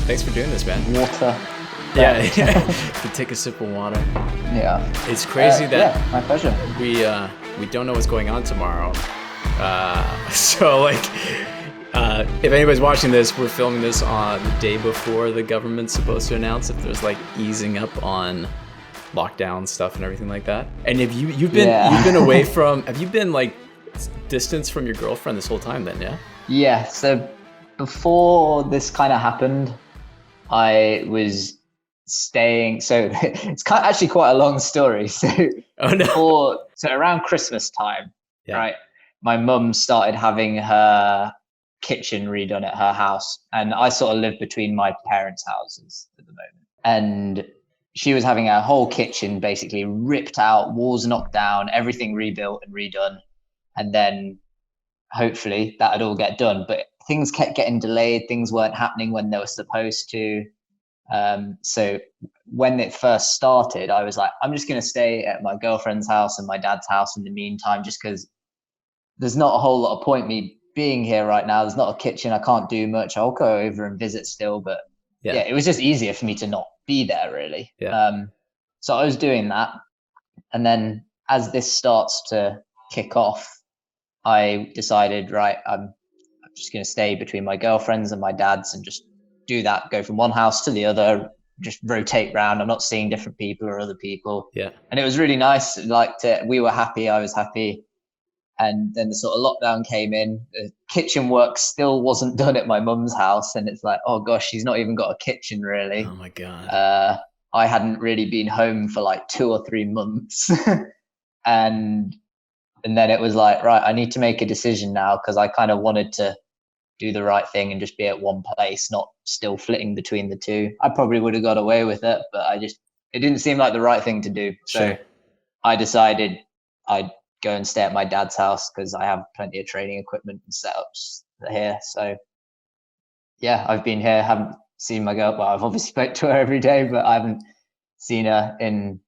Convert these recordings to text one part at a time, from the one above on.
Thanks for doing this, man. Water. Yeah, to take a sip of water. Yeah. It's crazy that my pleasure. we don't know what's going on tomorrow. So if anybody's watching this, we're filming this on the day before the government's supposed to announce if there's like easing up on lockdown stuff and everything like that. And if you've been away from, have you been like distance from your girlfriend this whole time then? Yeah. Yeah. So before this kind of happened, I was staying. So it's actually quite a long story. So so around Christmas time, right? My mum started having her kitchen redone at her house, and I sort of live between my parents' houses at the moment. And she was having her whole kitchen basically ripped out, walls knocked down, everything rebuilt and redone. And then hopefully that'd all get done. But things kept getting delayed. Things weren't happening when they were supposed to. So when it first started, I was like, I'm just going to stay at my girlfriend's house and my dad's house in the meantime, just because there's not a whole lot of point me being here right now. There's not a kitchen. I can't do much. I'll go over and visit still, but it was just easier for me to not be there really. So I was doing that. And then as this starts to kick off, I decided, right, I'm just going to stay between my girlfriend's and my dad's and just do that, go from one house to the other, just rotate around. I'm not seeing different people or other people. Yeah. And it was really nice. We were happy. I was happy. And then the sort of lockdown came in. The kitchen work still wasn't done at my mum's house. And it's like, oh gosh, she's not even got a kitchen really. Oh my God. I hadn't really been home for like 2 or 3 months. and then it was like, right, I need to make a decision now, because I kind of wanted to do the right thing and just be at one place, not still flitting between the two. I probably would have got away with it, but it didn't seem like the right thing to do. So I decided I'd go and stay at my dad's house because I have plenty of training equipment and setups here. So yeah, I've been here, haven't seen my girl. Well, I've obviously spoke to her every day, but I haven't seen her in,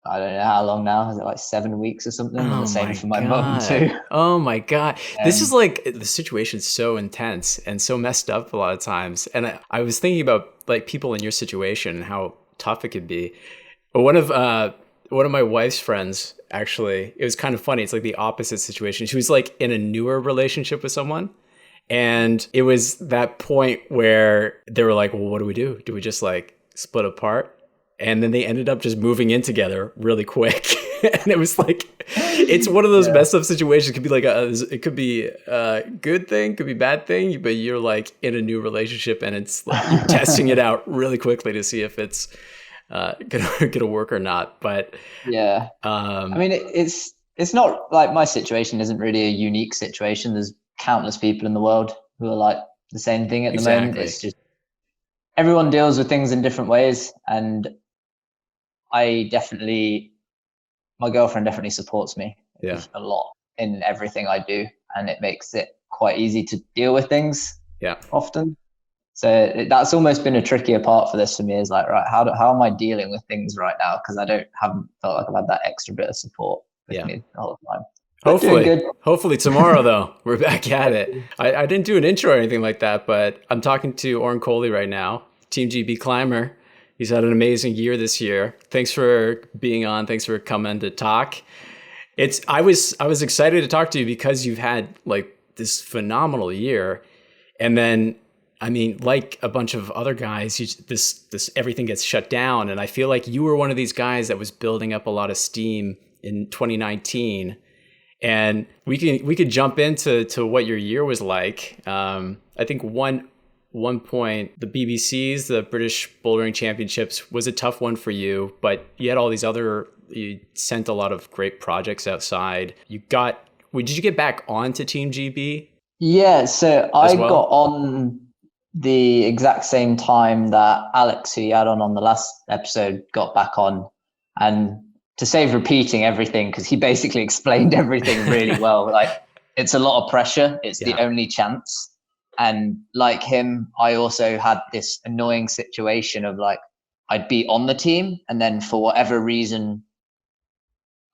I don't know how long now. Is it like 7 weeks or something? And the same for my mum too. Oh my God. This is like, the situation's so intense and so messed up a lot of times. And I was thinking about like people in your situation and how tough it could be. One of my wife's friends, actually, it was kind of funny. It's like the opposite situation. She was like in a newer relationship with someone. And it was that point where they were like, well, what do we do? Do we just like split apart? And then they ended up just moving in together really quick. And it was like, it's one of those messed up situations. It could be like it could be a good thing, could be a bad thing, but you're like in a new relationship and it's like you're testing it out really quickly to see if it's gonna work or not. But I mean, it's not like my situation isn't really a unique situation. There's countless people in the world who are like the same thing at the moment. It's just everyone deals with things in different ways, and my girlfriend definitely supports me a lot in everything I do, and it makes it quite easy to deal with things often. So that's almost been a trickier part for this for me, is like, right, how am I dealing with things right now? Because I haven't felt like I've had that extra bit of support with me the whole time. Hopefully tomorrow though, we're back at it. I didn't do an intro or anything like that, but I'm talking to Orrin Coley right now, Team GB climber. He's had an amazing year this year. Thanks for being on. Thanks for coming to talk. I was excited to talk to you because you've had like this phenomenal year. And then, I mean, like a bunch of other guys, this everything gets shut down. And I feel like you were one of these guys that was building up a lot of steam in 2019. And we could jump into what your year was like. I think one point, the BBCs, the British Bouldering Championships, was a tough one for you, but you had all these you sent a lot of great projects outside. Did you get back onto Team GB? Yeah, so I got on the exact same time that Alex, who you had on the last episode, got back on. And to save repeating everything, because he basically explained everything really well, like it's a lot of pressure. It's the only chance. And like him, I also had this annoying situation of like, I'd be on the team and then for whatever reason,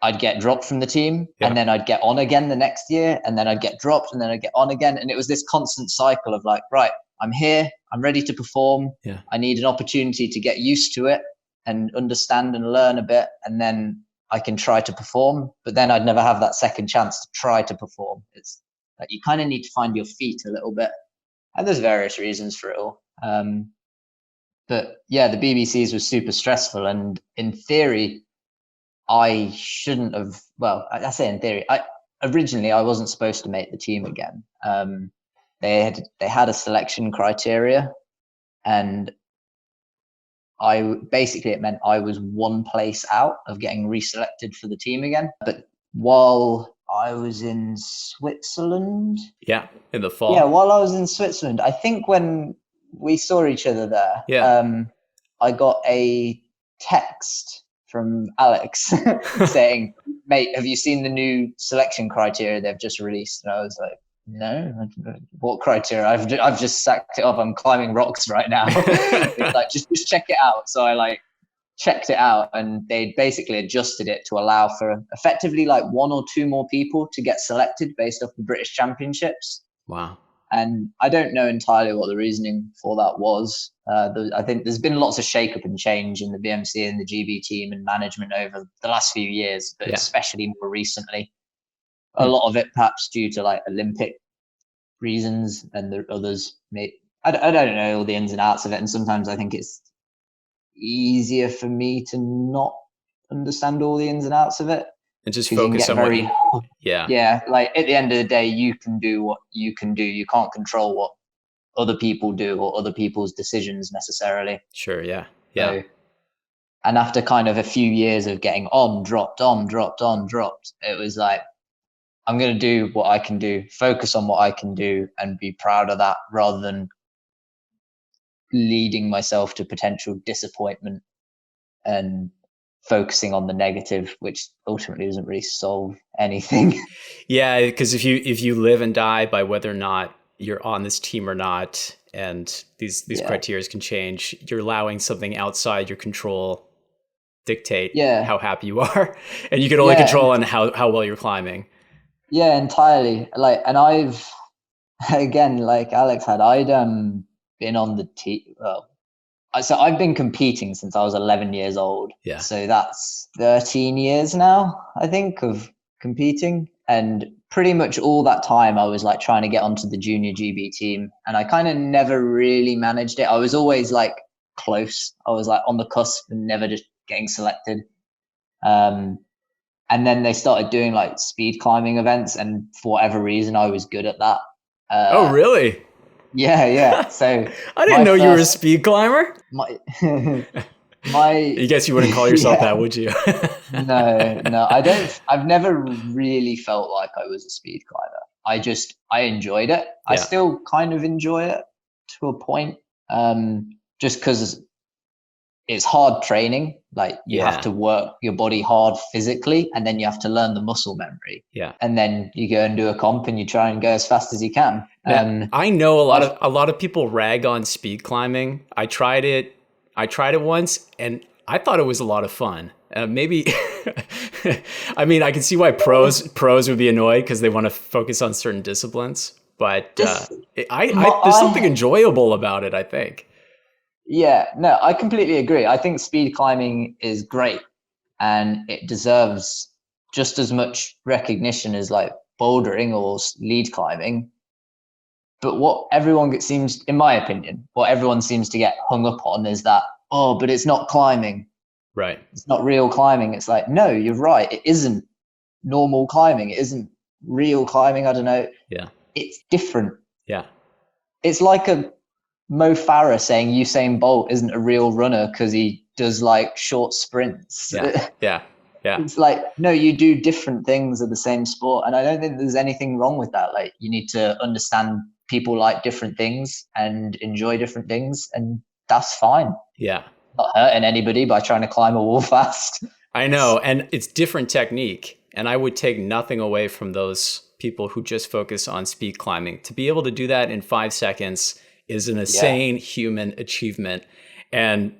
I'd get dropped from the team and then I'd get on again the next year and then I'd get dropped and then I'd get on again. And it was this constant cycle of like, right, I'm here, I'm ready to perform. Yeah. I need an opportunity to get used to it and understand and learn a bit, and then I can try to perform. But then I'd never have that second chance to try to perform. It's like you kind of need to find your feet a little bit, and there's various reasons for it all. But yeah, the BBCs was super stressful, and in theory, I shouldn't have. Well, I say in theory, originally I wasn't supposed to make the team again. They had a selection criteria, and it meant I was one place out of getting reselected for the team again. But while I was in Switzerland, in the fall. Yeah, while I was in Switzerland, I think when we saw each other there, I got a text from Alex saying, "Mate, have you seen the new selection criteria they've just released?" And I was like, "No, what criteria? I've just sacked it up. I'm climbing rocks right now." It's like, just check it out. So I checked it out, and they basically adjusted it to allow for effectively one or two more people to get selected based off the British Championships. Wow. And I don't know entirely what the reasoning for that was. I think there's been lots of shake-up and change in the BMC and the GB team and management over the last few years, but especially more recently. A lot of it perhaps due to Olympic reasons, and the others I don't know all the ins and outs of it, and sometimes I think it's easier for me to not understand all the ins and outs of it. And just focus on at the end of the day, you can do what you can do. You can't control what other people do or other people's decisions necessarily. Sure. Yeah. So, and after kind of a few years of getting dropped, it was like, I'm going to do what I can do, focus on what I can do, and be proud of that, rather than leading myself to potential disappointment and focusing on the negative, which ultimately doesn't really solve anything. Yeah, because if you live and die by whether or not you're on this team or not, and these criteria can change, you're allowing something outside your control dictate how happy you are, and you can only control on how well you're climbing. Yeah, entirely. And I've again, like Alex had, I'd been on the team. So I've been competing since I was 11 years old. Yeah. So that's 13 years now, I think, of competing. And pretty much all that time I was trying to get onto the junior GB team, and I kind of never really managed it. I was always close. I was on the cusp and never just getting selected. And then they started doing speed climbing events, and for whatever reason I was good at that. Oh, really? Yeah. So I didn't know you were a speed climber. I guess you wouldn't call yourself that, would you? No, I don't. I've never really felt like I was a speed climber. I enjoyed it. I still kind of enjoy it to a point, just because it's hard training. You have to work your body hard physically, and then you have to learn the muscle memory. Yeah. And then you go and do a comp, and you try and go as fast as you can. I know a lot of people rag on speed climbing. I tried it once, and I thought it was a lot of fun. Maybe, I mean, I can see why pros would be annoyed because they want to focus on certain disciplines. But there's something enjoyable about it, I think. Yeah, no, I completely agree. I think speed climbing is great, and it deserves just as much recognition as bouldering or lead climbing. But what everyone seems, in my opinion, what everyone seems to get hung up on is that, but it's not climbing. Right. It's not real climbing. It's no, you're right. It isn't normal climbing. It isn't real climbing. I don't know. Yeah. It's different. Yeah. It's like a Mo Farah saying Usain Bolt isn't a real runner because he does short sprints. Yeah. It's no, you do different things of the same sport. And I don't think there's anything wrong with that. You need to understand people like different things and enjoy different things, and that's fine. Yeah. Not hurting anybody by trying to climb a wall fast. I know. And it's different technique. And I would take nothing away from those people who just focus on speed climbing. To be able to do that in 5 seconds is an insane human achievement. And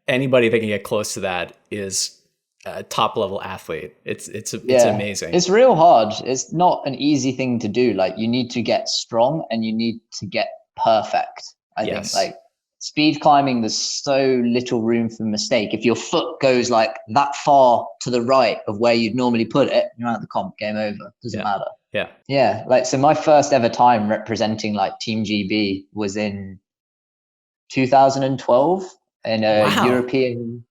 anybody that can get close to that is a top level athlete. It's amazing. It's real hard. It's not an easy thing to do. You need to get strong, and you need to get perfect. I think Yes. like speed climbing, there's so little room for mistake. If your foot goes like that far to the right of where you'd normally put it, you're out of the comp, game over. Doesn't matter. Yeah. Yeah. Like, so my first ever time representing like Team GB was in 2012 in a Wow.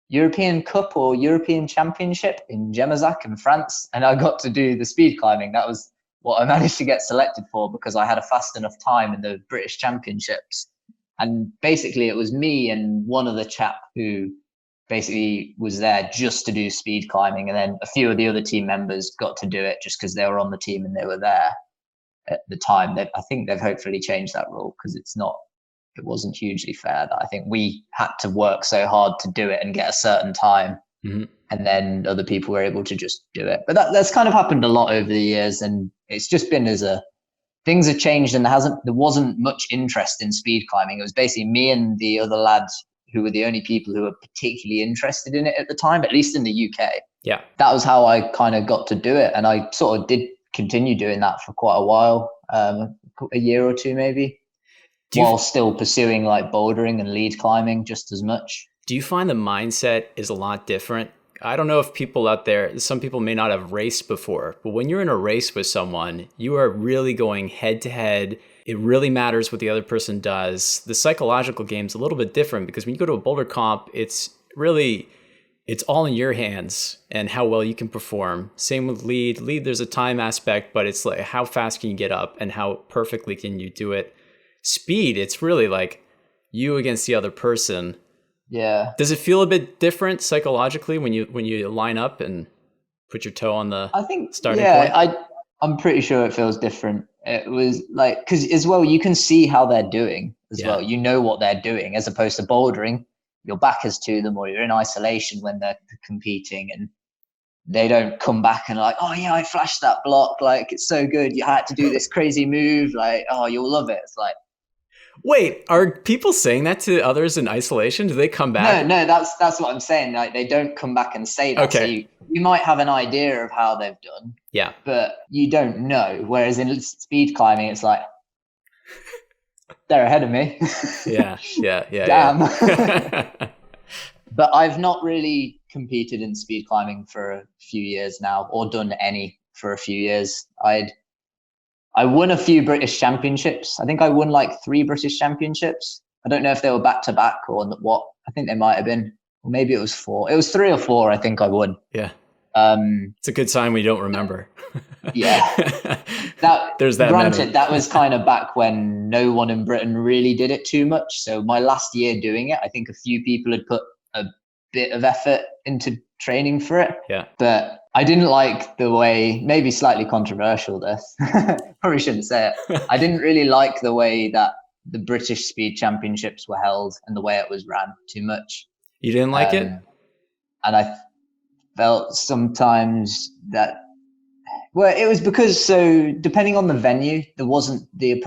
European Cup or European Championship in Gemazac in France. And I got to do the speed climbing. That was what I managed to get selected for because I had a fast enough time in the British Championships. And basically it was me and one other chap who basically was there just to do speed climbing. And then a few of the other team members got to do it just because they were on the team and they were there at the time. I think they've hopefully changed that rule because it wasn't hugely fair that I think we had to work so hard to do it and get a certain time. Mm-hmm. And then other people were able to just do it. But that's kind of happened a lot over the years. And it's just been things have changed and there wasn't much interest in speed climbing. It was basically me and the other lads who were the only people who were particularly interested in it at the time, at least in the UK. Yeah. That was how I kind of got to do it. And I sort of did continue doing that for quite a while, a year or two maybe, while still pursuing like bouldering and lead climbing just as much. Do you find the mindset is a lot different? I don't know if people out there, some people may not have raced before, but when you're in a race with someone, you are really going head to head. It really matters what the other person does. The psychological game's a little bit different because when you go to a boulder comp, it's all in your hands and how well you can perform. Same with lead. Lead, there's a time aspect, but it's like how fast can you get up and how perfectly can you do it. Speed, it's really like you against the other person. Yeah. Does it feel a bit different psychologically when you line up and put your toe on the starting point? I'm pretty sure it feels different. It was like, because as well, you can see how they're doing as well. You know what they're doing as opposed to bouldering. Your back is to them or you're in isolation when they're competing and they don't come back and like, oh yeah, I flashed that block. Like, it's so good. You had to do this crazy move. Like, oh, you'll love it. It's like, wait, are people saying that to others in isolation? Do they come back? No, that's what I'm saying. Like, they don't come back and say that. Okay. So you might have an idea of how they've done. Yeah. But you don't know. Whereas in speed climbing, it's like, they're ahead of me. Yeah. Damn. Yeah. But I've not really competed in speed climbing for a few years now, or done any for a few years. I won a few British championships. I think I won like 3 British championships. I don't know if they were back to back or what. I think they might have been, or maybe it was 4. It was 3 or 4. I think I won. Yeah. It's a good sign we don't remember. Yeah. There's that. Granted, many. That was kind of back when no one in Britain really did it too much. So my last year doing it, I think a few people had put a bit of effort into training for it. Yeah. But I didn't like the way, maybe slightly controversial this, probably shouldn't say it. I didn't really like the way that the British Speed Championships were held and the way it was ran too much. You didn't like it? And I felt sometimes that, well, it was because, so depending on the venue, there wasn't the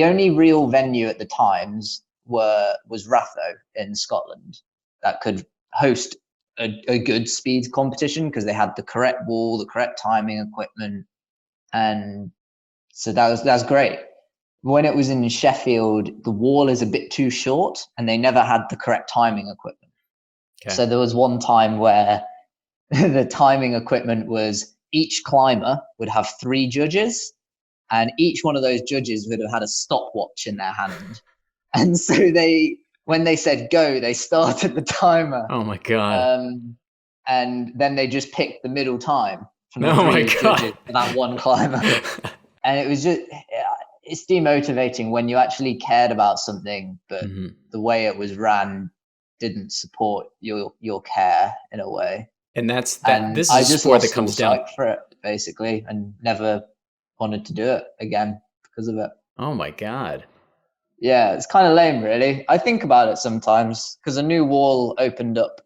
only real venue at the times was Ratho in Scotland that could host a good speed competition because they had the correct wall, the correct timing equipment. And so that's great. When it was in Sheffield, the wall is a bit too short and they never had the correct timing equipment. Okay. So there was one time where the timing equipment was each climber would have 3 judges and each one of those judges would have had a stopwatch in their hand. And so when they said go, they started the timer. Oh my God. And then they just picked the middle time from the 3 judges for that one climber. And it was just, it's demotivating when you actually cared about something, but the way it was ran didn't support your care in a way. And this is I a just sport lost that comes all down sight for it, basically, and never wanted to do it again because of it. Oh my God. Yeah, it's kind of lame, really. I think about it sometimes because a new wall opened up.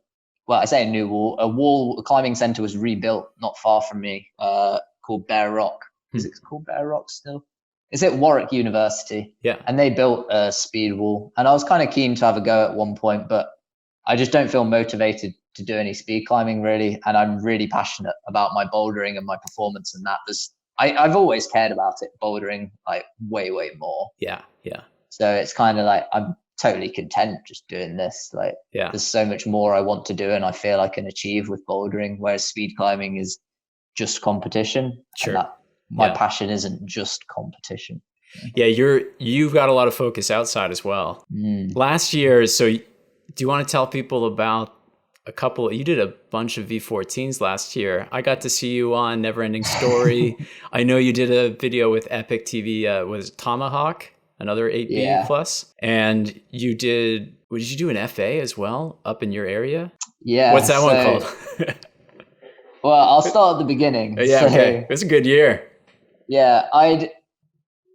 Well, I say a new wall. A climbing center was rebuilt not far from me, called Bear Rock. Is it called Bear Rock still? It's at Warwick University. Yeah. And they built a speed wall. And I was kind of keen to have a go at one point, but I just don't feel motivated to do any speed climbing, really. And I'm really passionate about my bouldering and my performance and that. I've always cared about it, bouldering, like way, way more. Yeah. So it's kind of like I'm totally content just doing this. Like there's so much more I want to do and I feel I can achieve with bouldering, whereas speed climbing is just competition. Sure. And that my passion isn't just competition. Yeah, you've got a lot of focus outside as well. Last year, so do you want to tell people about you did a bunch of V14s last year. I got to see you on Neverending Story. I know you did a video with Epic TV, was Tomahawk, another 8B plus. And what did you do an FA as well up in your area? Yeah. What's that one called? Well, I'll start at the beginning. Yeah, okay. It was a good year. Yeah,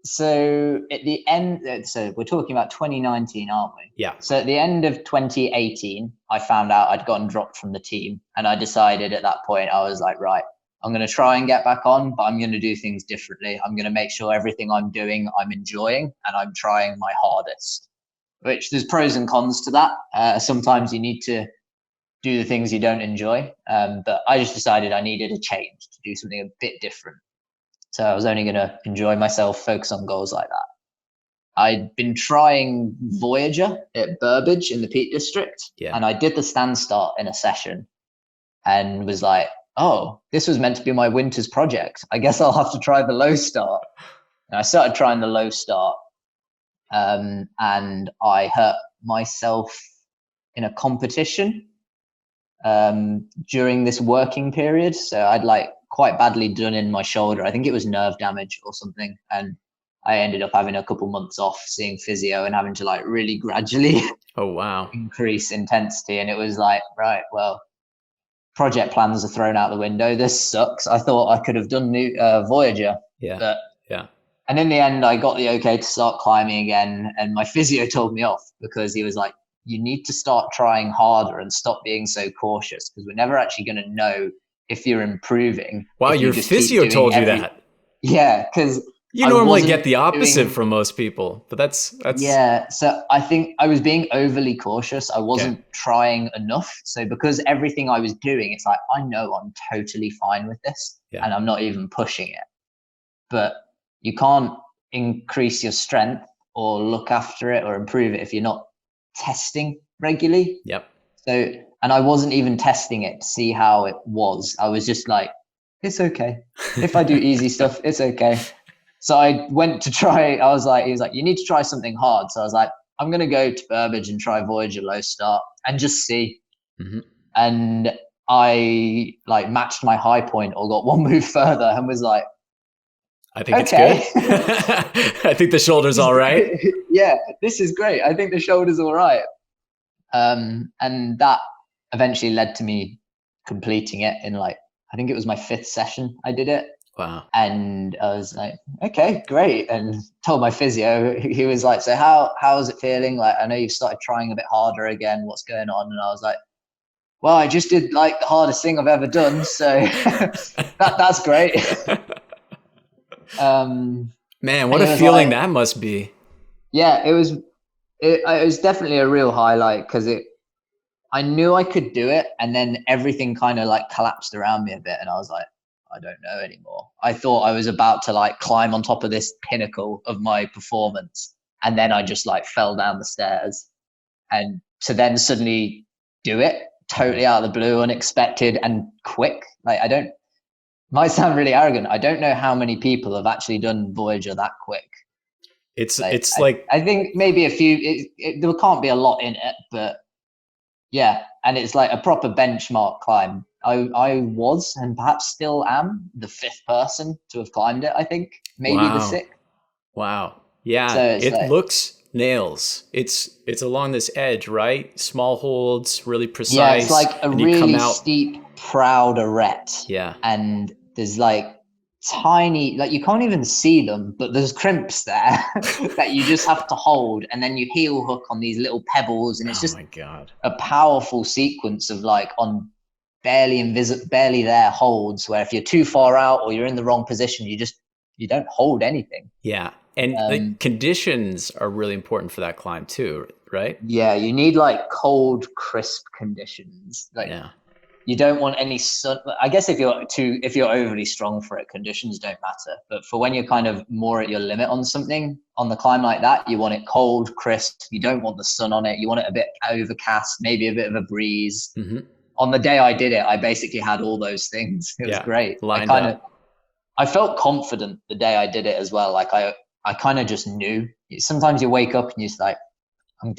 so at the end, so we're talking about 2019, aren't we? Yeah. So at the end of 2018, I found out I'd gotten dropped from the team. And I decided at that point, I was like, right, I'm going to try and get back on, but I'm going to do things differently. I'm going to make sure everything I'm doing, I'm enjoying, and I'm trying my hardest, which there's pros and cons to that. Sometimes you need to do the things you don't enjoy. But I just decided I needed a change to do something a bit different. So I was only going to enjoy myself, focus on goals like that. I'd been trying Voyager at Burbage in the Peak District. Yeah. And I did the stand start in a session and was like, oh, this was meant to be my winter's project. I guess I'll have to try the low start. And I started trying the low start. And I hurt myself in a competition during this working period. So I'd quite badly done in my shoulder. I think it was nerve damage or something. And I ended up having a couple months off, seeing physio and having to really gradually increase intensity. And it was like, right, well, project plans are thrown out the window. This sucks. I thought I could have done Voyager. Yeah. But, and in the end, I got the okay to start climbing again. And my physio told me off because he was like, you need to start trying harder and stop being so cautious because we're never actually going to know if you're improving. Wow, your physio told you that? Yeah, because you normally get the opposite from most people, but that's yeah. So I think I was being overly cautious. I wasn't trying enough. So because everything I was doing, it's like I know I'm totally fine with this, and I'm not even pushing it. But you can't increase your strength or look after it or improve it if you're not testing regularly. Yep. So, and I wasn't even testing it to see how it was. I was just like, it's okay. If I do easy stuff, it's okay. So I went to try, he was like, you need to try something hard. So I was like, I'm going to go to Burbage and try Voyager low start and just see. Mm-hmm. And I matched my high point or got one move further and was like, I think it's good. I think the shoulder's all right. Yeah, this is great. I think the shoulder's all right. And that eventually led to me completing it in I think it was my 5th session I did it. Wow. And I was like, okay, great. And told my physio, he was like, so how's it feeling? I know you've started trying a bit harder again. What's going on? And I was like, well, I just did the hardest thing I've ever done. So that's great. Man, what a feeling that must be. Yeah, it was definitely a real highlight because I knew I could do it, and then everything kind of collapsed around me a bit, and I was like, I don't know anymore. I thought I was about to climb on top of this pinnacle of my performance, and then I just fell down the stairs, and to then suddenly do it totally out of the blue, unexpected and quick. Might sound really arrogant. I don't know how many people have actually done Voyager that quick. It's I think maybe a few. There can't be a lot in it, but yeah, and it's a proper benchmark climb. I was and perhaps still am the 5th person to have climbed it. I think maybe the 6th. Wow. Yeah, so it looks nails. It's along this edge, right? Small holds, really precise. Yeah, it's a really steep, proud arete. Yeah, and there's tiny, you can't even see them, but there's crimps there that you just have to hold, and then you heel hook on these little pebbles, and it's just my God, a powerful sequence of on barely there holds where if you're too far out or you're in the wrong position, you don't hold anything. Yeah. And the conditions are really important for that climb too, right? Yeah, you need cold, crisp conditions. Yeah. you don't want any sun. I guess if you're overly strong for it, conditions don't matter. But for when you're kind of more at your limit on something on the climb like that, you want it cold, crisp. You don't want the sun on it. You want it a bit overcast, maybe a bit of a breeze. Mm-hmm. On the day I did it, I basically had all those things. It was great. I felt confident the day I did it as well. Like I kind of just knew. Sometimes you wake up and you're like,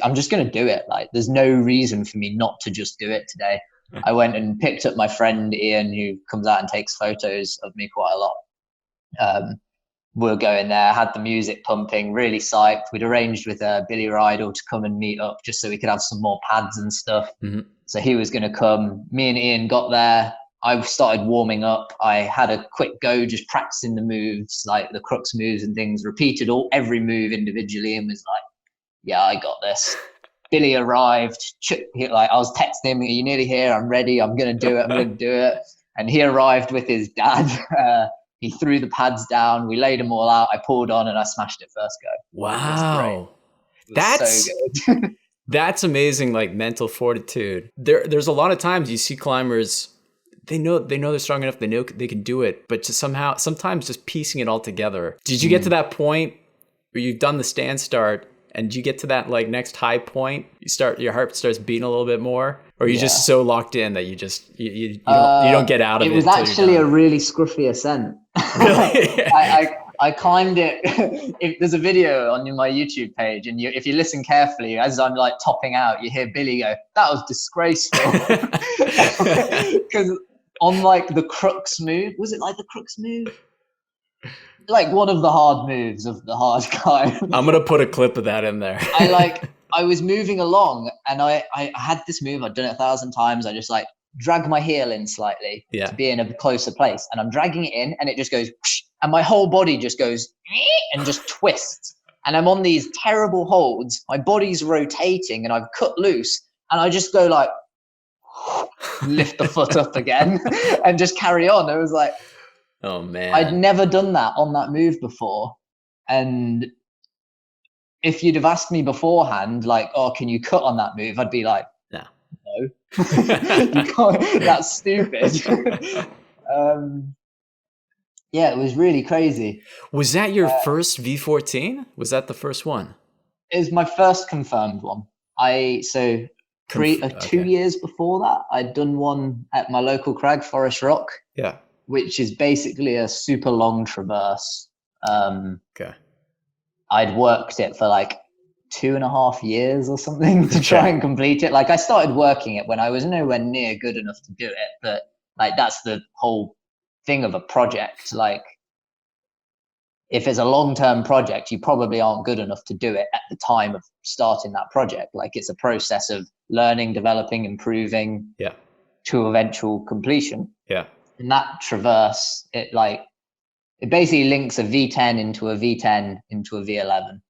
I'm just going to do it. Like there's no reason for me not to just do it today. I went and picked up my friend Ian, who comes out and takes photos of me quite a lot. We were going there, had the music pumping, really psyched. We'd arranged with Billy Rydell to come and meet up just so we could have some more pads and stuff. Mm-hmm. So he was going to come. Me and Ian got there. I started warming up. I had a quick go, just practicing the moves, like the crux moves and things, repeated every move individually and was like, yeah, I got this. Billy arrived. Like I was texting him, "Are you nearly here? I'm ready. I'm going to do it. I'm going to do it." And he arrived with his dad. He threw the pads down. We laid them all out. I pulled on and I smashed it first go. Wow. That's so good. That's amazing. Like mental fortitude. There's a lot of times you see climbers, they know they're strong enough. They know they can do it, but just sometimes just piecing it all together. Did you get to that point where you've done the stand start? And you get to that like next high point, your heart starts beating a little bit more, or you're just so locked in that you don't get out of it. It was actually a really scruffy ascent. Really? I climbed it. There's a video on my YouTube page, and if you listen carefully, as I'm like topping out, you hear Billy go, "That was disgraceful." Because on like the crux move, was it like the crux move? Like one of the hard moves of the hard climb. I'm gonna put a clip of that in there. I was moving along and I had this move. I'd done it 1,000 times. I just like drag my heel in slightly to be in a closer place, and I'm dragging it in, and it just goes, and my whole body just goes and just twists. And I'm on these terrible holds. My body's rotating, and I've cut loose, and I just go like, lift the foot up again, and just carry on. It was like. Oh man. I'd never done that on that move before. And if you'd have asked me beforehand, like, "Oh, can you cut on that move?" I'd be like, no. You can't, that's stupid. Yeah, it was really crazy. Was that your first V14? Was that the first one? It was my first confirmed one. 2 years before that, I'd done one at my local crag, Forest Rock. Yeah. Which is basically a super long traverse. I'd worked it for like 2.5 years or something to try and complete it. Like I started working it when I was nowhere near good enough to do it, but like that's the whole thing of a project. Like if it's a long-term project, you probably aren't good enough to do it at the time of starting that project. Like it's a process of learning, developing, improving to eventual completion. Yeah. And that traverse, it basically links a V10 into a V10 into a V11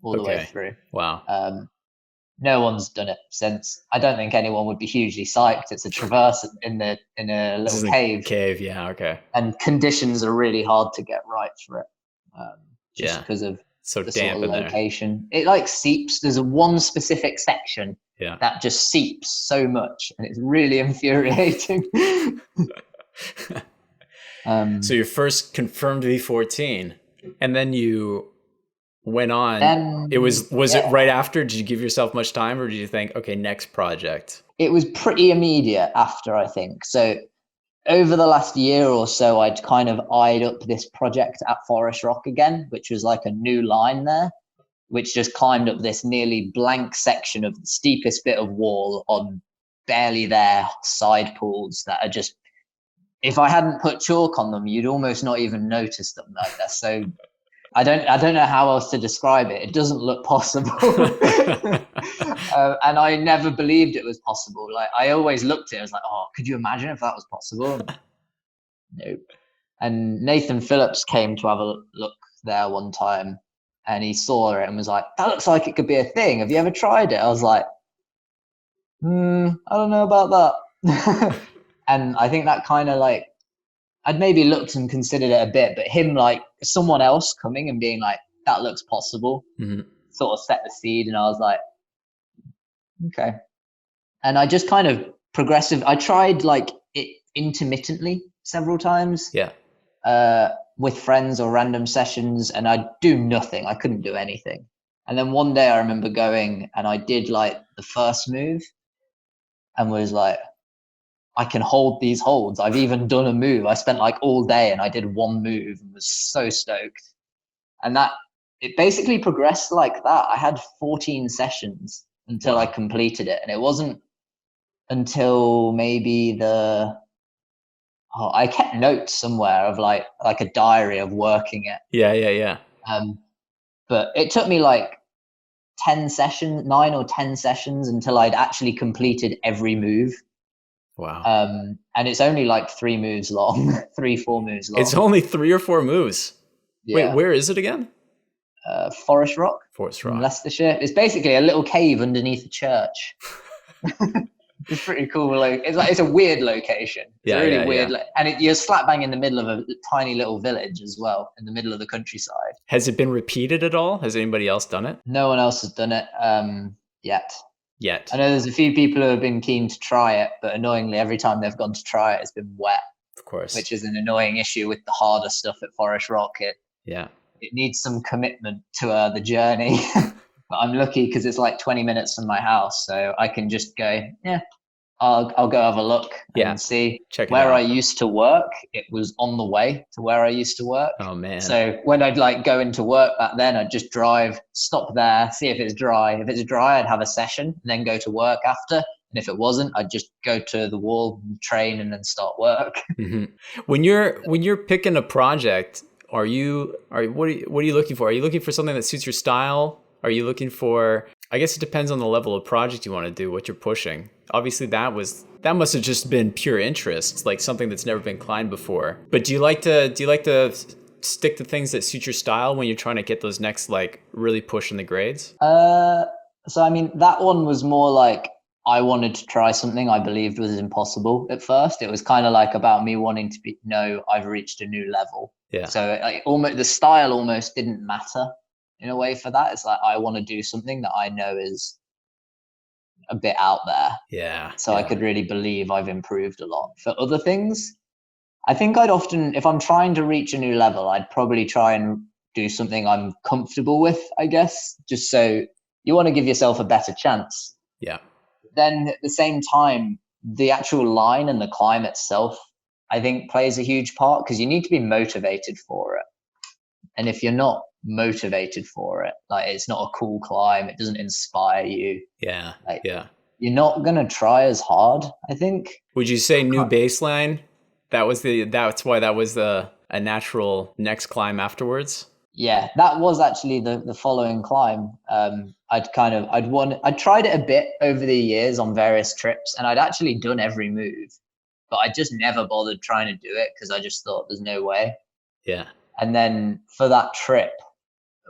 all the way through. Wow. No one's done it since. I don't think anyone would be hugely psyched. It's a traverse in a little cave. Yeah. Okay. And conditions are really hard to get right for it. Just because of the sort of location. It like seeps. There's one specific section that just seeps so much, and it's really infuriating. So your first confirmed V14, and then you went on. Was it right after? Did you give yourself much time, or did you think, okay, next project? It was pretty immediate after, I think. So over the last year or so, I'd kind of eyed up this project at Forest Rock again, which was like a new line there, which just climbed up this nearly blank section of the steepest bit of wall on barely there side pools that are just, if I hadn't put chalk on them, you'd almost not even notice them. Like they're so, I don't know how else to describe it. It doesn't look possible. And I never believed it was possible. Like I always looked at it, I was like, oh, could you imagine if that was possible? Nope. And Nathan Phillips came to have a look there one time, and he saw it and was like, that looks like it could be a thing. Have you ever tried it? I was like, I don't know about that. And I think that kind of like, I'd maybe looked and considered it a bit, but him, like someone else coming and being like, that looks possible, sort of set the seed. And I was like, okay. And I just kind of I tried like it intermittently several times. Yeah. With friends or random sessions, and I'd do nothing. I couldn't do anything. And then one day I remember going and I did like the first move and was like, I can hold these holds. I've even done a move. I spent like all day and I did one move and was so stoked. And that it basically progressed like that. I had 14 sessions until I completed it. And it wasn't until maybe I kept notes somewhere of like a diary of working it. Yeah. But it took me like 9 or 10 sessions until I'd actually completed every move. Wow. And it's only like 3 moves long, 3-4 moves long. It's only 3 or 4 moves. Yeah. Wait, where is it again? Forest Rock. Forest Rock. In Leicestershire. It's basically a little cave underneath a church. It's pretty cool. Like it's a weird location. It's a really weird. And you're slap bang in the middle of a tiny little village as well, in the middle of the countryside. Has it been repeated at all? Has anybody else done it? No one else has done it yet. I know there's a few people who have been keen to try it, but annoyingly, every time they've gone to try it, it's been wet. Of course. Which is an annoying issue with the harder stuff at Forest Rock. It needs some commitment to the journey. But I'm lucky because it's like 20 minutes from my house, so I can just go, I'll go have a look and see. Check where I used to work. It was on the way to where I used to work. Oh man. So when I'd like go into work back then, I'd just drive, stop there, see if it's dry. If it's dry, I'd have a session and then go to work after. And if it wasn't, I'd just go to the wall, train, and then start work. Mm-hmm. When you're picking a project, what are you looking for? Are you looking for something that suits your style? Are you looking for, I guess it depends on the level of project you want to do, what you're pushing. Obviously that must have just been pure interest, like something that's never been climbed before. But do you like to stick to things that suit your style when you're trying to get those next, like really pushing the grades? So I mean, that one was more like I wanted to try something I believed was impossible at first. It was kind of like about me wanting to I've reached a new level. Yeah. So like almost the style almost didn't matter in a way for that. It's like, I want to do something that I know is a bit out there. Yeah. So I could really believe I've improved a lot. For other things, I think I'd often, if I'm trying to reach a new level, I'd probably try and do something I'm comfortable with, I guess, just so you want to give yourself a better chance. Yeah. Then at the same time, the actual line and the climb itself, I think plays a huge part because you need to be motivated for it. And if you're not motivated for it, like it's not a cool climb, it doesn't inspire you. Yeah. You're not going to try as hard, I think. Would you say new baseline? That's why that was a natural next climb afterwards? Yeah, that was actually the following climb. I'd tried it a bit over the years on various trips, and I'd actually done every move, but I just never bothered trying to do it because I just thought there's no way. Yeah. And then for that trip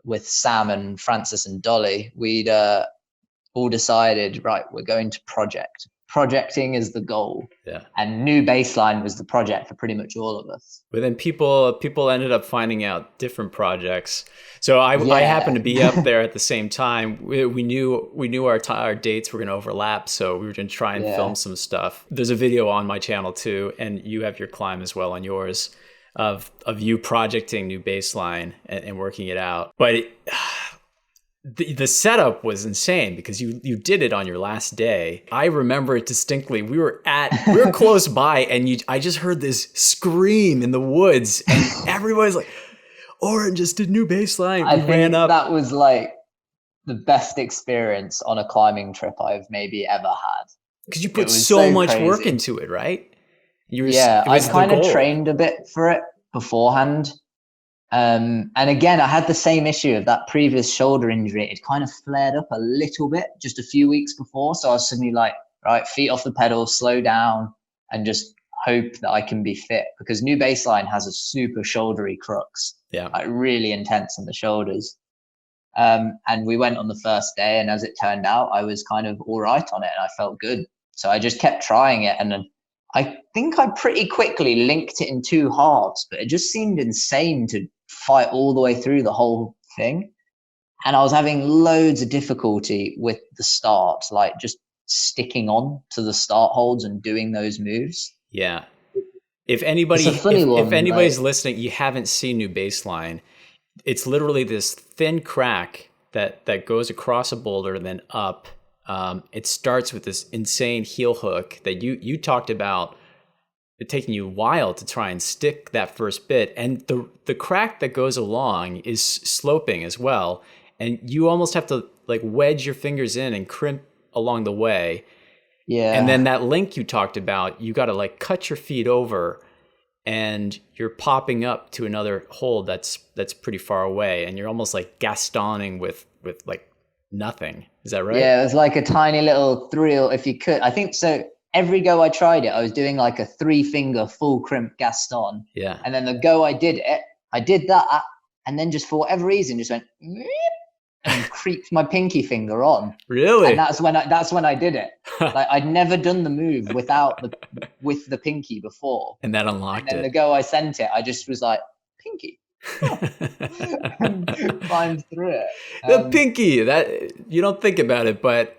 with Sam and Francis and Dolly, we'd all decided, right, we're going to project. Projecting is the goal. Yeah. And new baseline was the project for pretty much all of us. But then people ended up finding out different projects. So I happened to be up there at the same time. We knew our dates were going to overlap, so we were going to try and film some stuff. There's a video on my channel too, and you have your climb as well on yours of you projecting new baseline and working it out. But the setup was insane because you did it on your last day. I remember it distinctly. We were close by, and I just heard this scream in the woods, and everybody's like, "Orrin just did new baseline." I think ran up. That was like the best experience on a climbing trip I've maybe ever had. Because you put so much work into it, right? I kind of trained a bit for it beforehand. And again, I had the same issue of that previous shoulder injury. It kind of flared up a little bit just a few weeks before. So I was suddenly like, right, feet off the pedal, slow down, and just hope that I can be fit, because new baseline has a super shouldery crux. Yeah. Like really intense on the shoulders. And we went on the first day, and as it turned out, I was kind of all right on it and I felt good. So I just kept trying it, and then I think I pretty quickly linked it in 2 halves, but it just seemed insane to fight all the way through the whole thing. And I was having loads of difficulty with the start, like just sticking on to the start holds and doing those moves. Yeah. It's a funny If one. anybody's listening, you haven't seen New Baseline. It's literally this thin crack that goes across a boulder and then up. It starts with this insane heel hook that you talked about. It taking you a while to try and stick that first bit, and the crack that goes along is sloping as well, and you almost have to like wedge your fingers in and crimp along the way. Yeah. And then that link you talked about, you got to like cut your feet over, and you're popping up to another hold that's pretty far away, and you're almost like Gastoning with like nothing. Is that right? Yeah, it was like a tiny little thrill if you could. I think so. Every go I tried it, I was doing like a 3-finger full crimp Gaston. Yeah. And then the go I did it, I did that, and then just for whatever reason, just went and creeped my pinky finger on. Really? And that's when I did it. Like I'd never done the move with the pinky before. And that unlocked and then it. The go I sent it, I just was like, pinky. Climbed through it. The pinky, that you don't think about it, but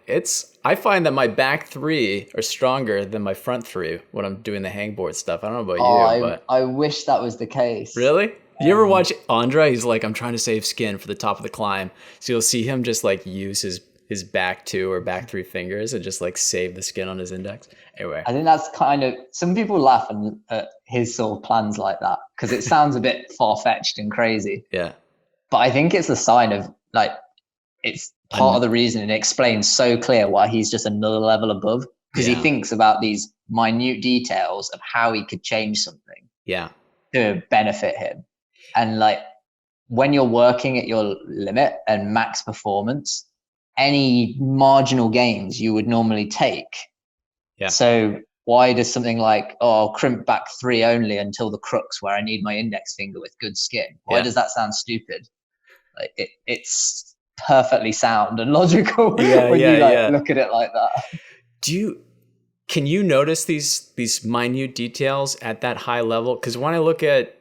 I find that my back 3 are stronger than my front 3 when I'm doing the hangboard stuff. I don't know about you, but I wish that was the case. Really? You ever watch Andre? He's like, I'm trying to save skin for the top of the climb. So you'll see him just like use his back 2 or back 3 fingers and just like save the skin on his index. Anyway. I think that's kind of, some people laugh at his sort of plans like that because it sounds a bit far-fetched and crazy. Yeah. But I think it's a sign of like, it's part of the reason it explains so clear why he's just another level above, because he thinks about these minute details of how he could change something to benefit him. And like when you're working at your limit and max performance, any marginal gains you would normally take. Yeah. So why does something like, I'll crimp back 3 only until the crux where I need my index finger with good skin? Why does that sound stupid? Like it's perfectly sound and logical when you look at it like that. Can you notice these minute details at that high level? Because when I look at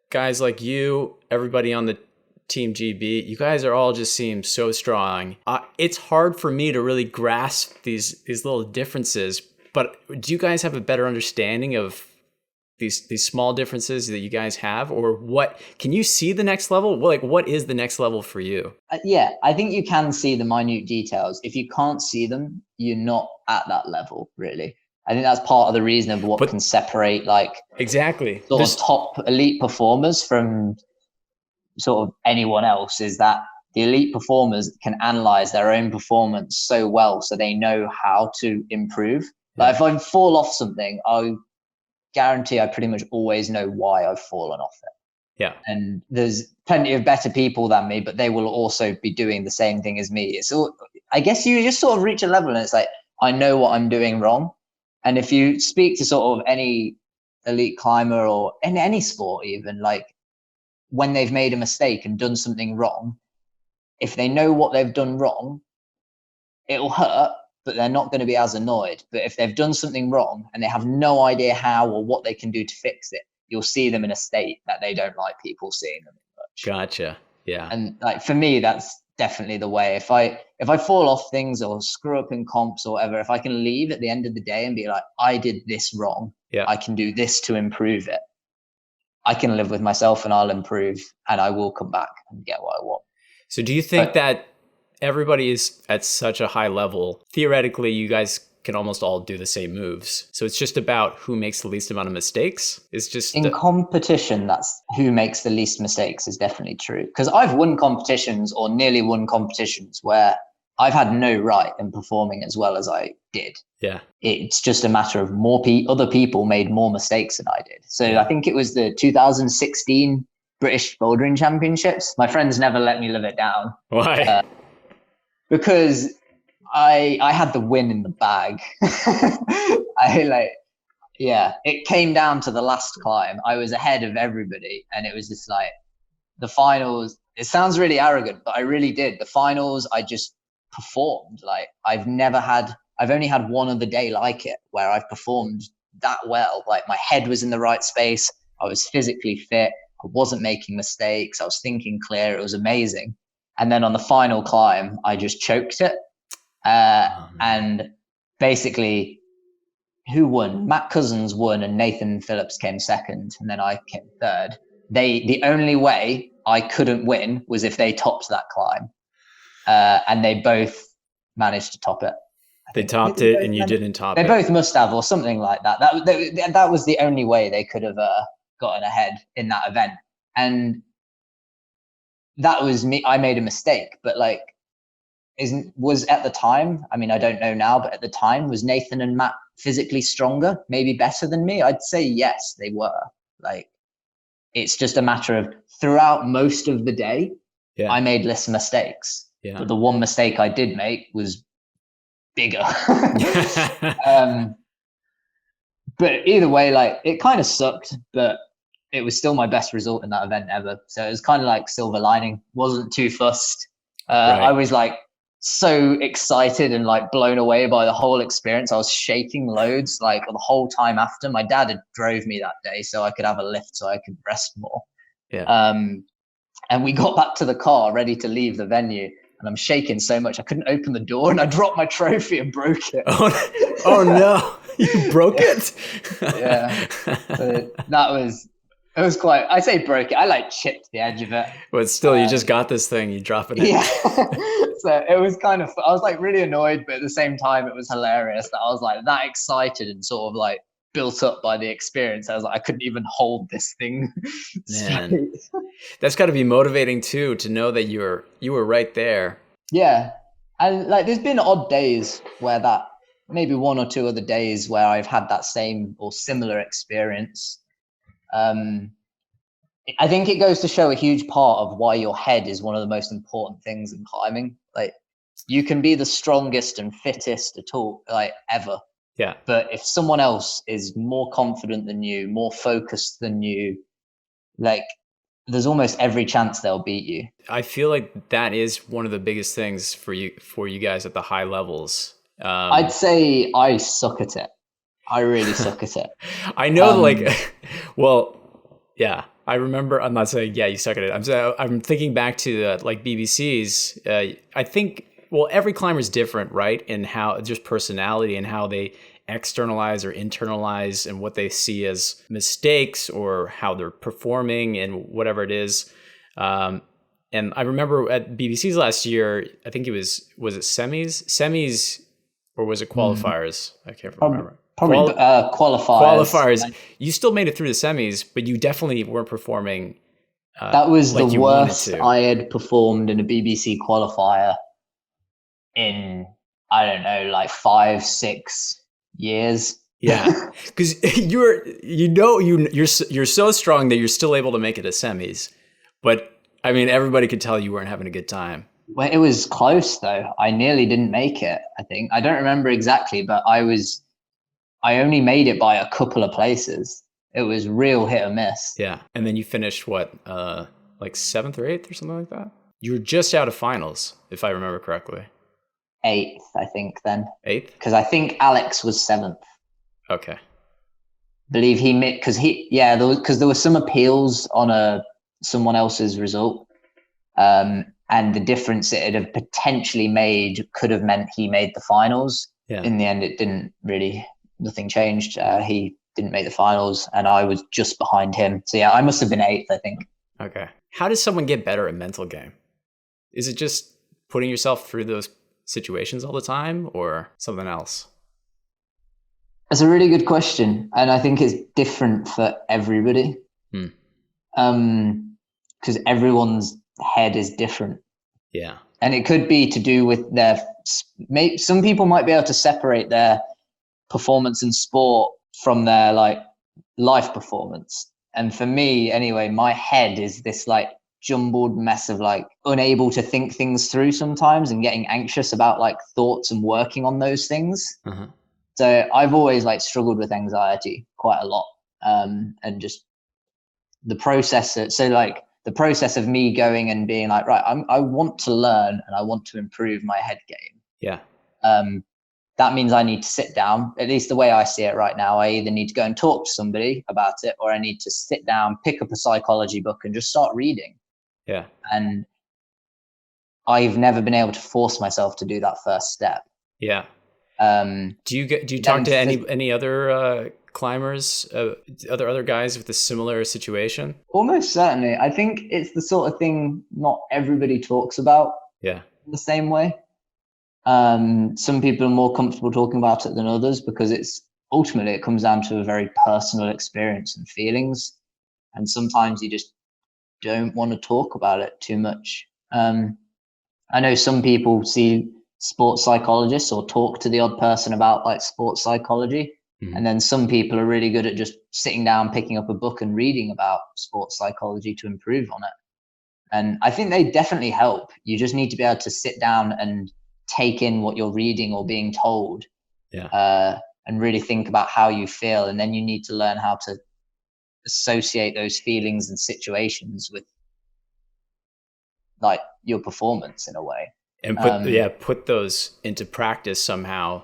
guys like you, everybody on the Team GB, you guys are all just seem so strong. It's hard for me to really grasp these little differences. But do you guys have a better understanding of these small differences that you guys have, or what? Can you see the next level? Like, what is the next level for you? Yeah, I think you can see the minute details. If you can't see them, you're not at that level, really. I think that's part of the reason of what can separate like exactly sort of top elite performers from sort of anyone else, is that the elite performers can analyze their own performance so well, so they know how to improve. Like if I fall off something, I guarantee I pretty much always know why I've fallen off it. Yeah. And there's plenty of better people than me, but they will also be doing the same thing as me. So I guess you just sort of reach a level and it's like, I know what I'm doing wrong. And if you speak to sort of any elite climber or in any sport, even like when they've made a mistake and done something wrong, if they know what they've done wrong, it'll hurt, but they're not going to be as annoyed. But if they've done something wrong and they have no idea how or what they can do to fix it, you'll see them in a state that they don't like people seeing them much. Gotcha. Yeah. And like for me, that's definitely the way. If I fall off things or screw up in comps or whatever, if I can leave at the end of the day and be like, I did this wrong, I can do this to improve it, I can live with myself and I'll improve and I will come back and get what I want. So do you think that everybody is at such a high level, theoretically, you guys can almost all do the same moves? So it's just about who makes the least amount of mistakes? It's just in competition, that's who makes the least mistakes is definitely true. Because I've won competitions or nearly won competitions where I've had no right in performing as well as I did. Yeah. It's just a matter of other people made more mistakes than I did. So I think it was the 2016 British Bouldering Championships. My friends never let me live it down. Why? Because I had the win in the bag. It came down to the last climb. I was ahead of everybody, and it was just like the finals. It sounds really arrogant, but I really did. The finals, I just performed like I've only had one other day like it where I've performed that well. Like my head was in the right space. I was physically fit. I wasn't making mistakes. I was thinking clear. It was amazing. And then on the final climb, I just choked it. And basically who won? Matt Cousins won and Nathan Phillips came second, and then I came third. The only way I couldn't win was if they topped that climb. And they both managed to top it. They topped it and you didn't top it. They both must have, or something like that. That was the only way they could have gotten ahead in that event. And that was me. I made a mistake, but like, was at the time, I mean, I don't know now, but at the time, was Nathan and Matt physically stronger, maybe better than me? I'd say yes, they were. Like, it's just a matter of throughout most of the day, I made less mistakes. But the one mistake I did make was bigger. But either way, like, it kind of sucked, but it was still my best result in that event ever. So it was kind of like silver lining. Wasn't too fussed. I was like so excited and like blown away by the whole experience. I was shaking loads like the whole time after. My dad had drove me that day so I could have a lift so I could rest more. And we got back to the car ready to leave the venue, and I'm shaking so much I couldn't open the door, and I dropped my trophy and broke it. Oh no, you broke it? Yeah. So it was quite, I say broke it, I like chipped the edge of it. But still, you just got this thing, you drop it in. Yeah. So it was kind of, I was like really annoyed, but at the same time, it was hilarious that I was like that excited and sort of like built up by the experience. I was like, I couldn't even hold this thing. Man, that's got to be motivating too, to know that you were right there. Yeah. And like, there's been odd days where maybe one or two other days where I've had that same or similar experience. I think it goes to show a huge part of why your head is one of the most important things in climbing. Like, you can be the strongest and fittest at all, like, ever. Yeah. But if someone else is more confident than you, more focused than you, like, there's almost every chance they'll beat you. I feel like that is one of the biggest things for you guys at the high levels. I'd say I suck at it. I really suck at it. I know, yeah. I remember. I'm not saying you suck at it. I'm thinking back to like BBCs. I think every climber is different, right? In how just personality and how they externalize or internalize and what they see as mistakes or how they're performing and whatever it is. And I remember at BBCs last year, I think it was it semis or was it qualifiers? I can't remember. Probably qualifiers. You still made it through the semis, but you definitely weren't performing. That was like the worst I had performed in a BBC qualifier in, I don't know, like 5-6 years. Yeah, because you're so strong that you're still able to make it to semis, but I mean, everybody could tell you weren't having a good time. Well, it was close though. I nearly didn't make it. I think I don't remember exactly, but I only made it by a couple of places. It was real hit or miss. Yeah. And then you finished what, like 7th or 8th or something like that? You were just out of finals, if I remember correctly. 8th, I think then. 8th? Because I think Alex was 7th. Okay. Believe he made, because there were some appeals on someone else's result. And the difference it had potentially made could have meant he made the finals. Yeah. In the end, it didn't really. Nothing changed. He didn't make the finals and I was just behind him. So yeah, I must have been 8th, I think. Okay. How does someone get better at mental game? Is it just putting yourself through those situations all the time or something else? That's a really good question. And I think it's different for everybody. Because everyone's head is different. Yeah. And it could be to do with some people might be able to separate their performance in sport from their like life performance. And for me anyway, my head is this like jumbled mess of like unable to think things through sometimes and getting anxious about like thoughts and working on those things. So I've always like struggled with anxiety quite a lot. And just the process of me going and being like, right, I want to learn and I want to improve my head game. Yeah. That means I need to sit down, at least the way I see it right now. I either need to go and talk to somebody about it or I need to sit down, pick up a psychology book and just start reading. Yeah. And I've never been able to force myself to do that first step. Yeah. Do you talk to any other climbers, other guys with a similar situation? Almost certainly. I think it's the sort of thing not everybody talks about. Yeah. In the same way. Some people are more comfortable talking about it than others because ultimately it comes down to a very personal experience and feelings. And sometimes you just don't want to talk about it too much. I know some people see sports psychologists or talk to the odd person about like sports psychology. Mm-hmm. And then some people are really good at just sitting down, picking up a book and reading about sports psychology to improve on it. And I think they definitely help. You just need to be able to sit down and take in what you're reading or being told. Yeah. And really think about how you feel. And then you need to learn how to associate those feelings and situations with like your performance in a way. And put those into practice somehow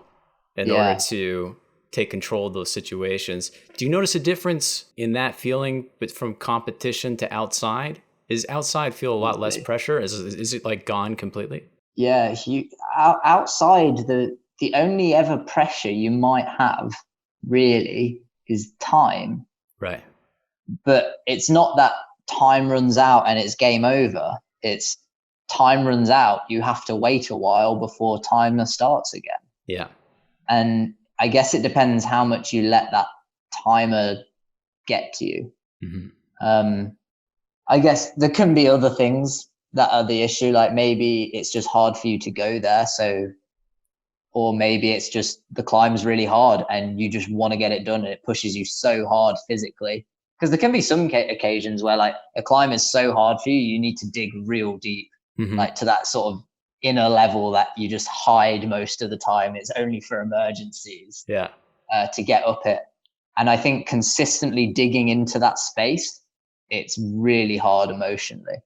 in order to take control of those situations. Do you notice a difference in that feeling but from competition to outside? Is outside feel a lot less pressure? Is it like gone completely? Yeah, outside the only ever pressure you might have really is time. Right. But it's not that time runs out and it's game over. It's time runs out. You have to wait a while before timer starts again. Yeah. And I guess it depends how much you let that timer get to you. Mm-hmm. I guess there can be other things that are the issue. Like maybe it's just hard for you to go there. Or maybe it's just the climb's really hard and you just want to get it done and it pushes you so hard physically. Because there can be some occasions where like a climb is so hard for you, you need to dig real deep, like to that sort of inner level that you just hide most of the time. It's only for emergencies to get up it. And I think consistently digging into that space, it's really hard emotionally.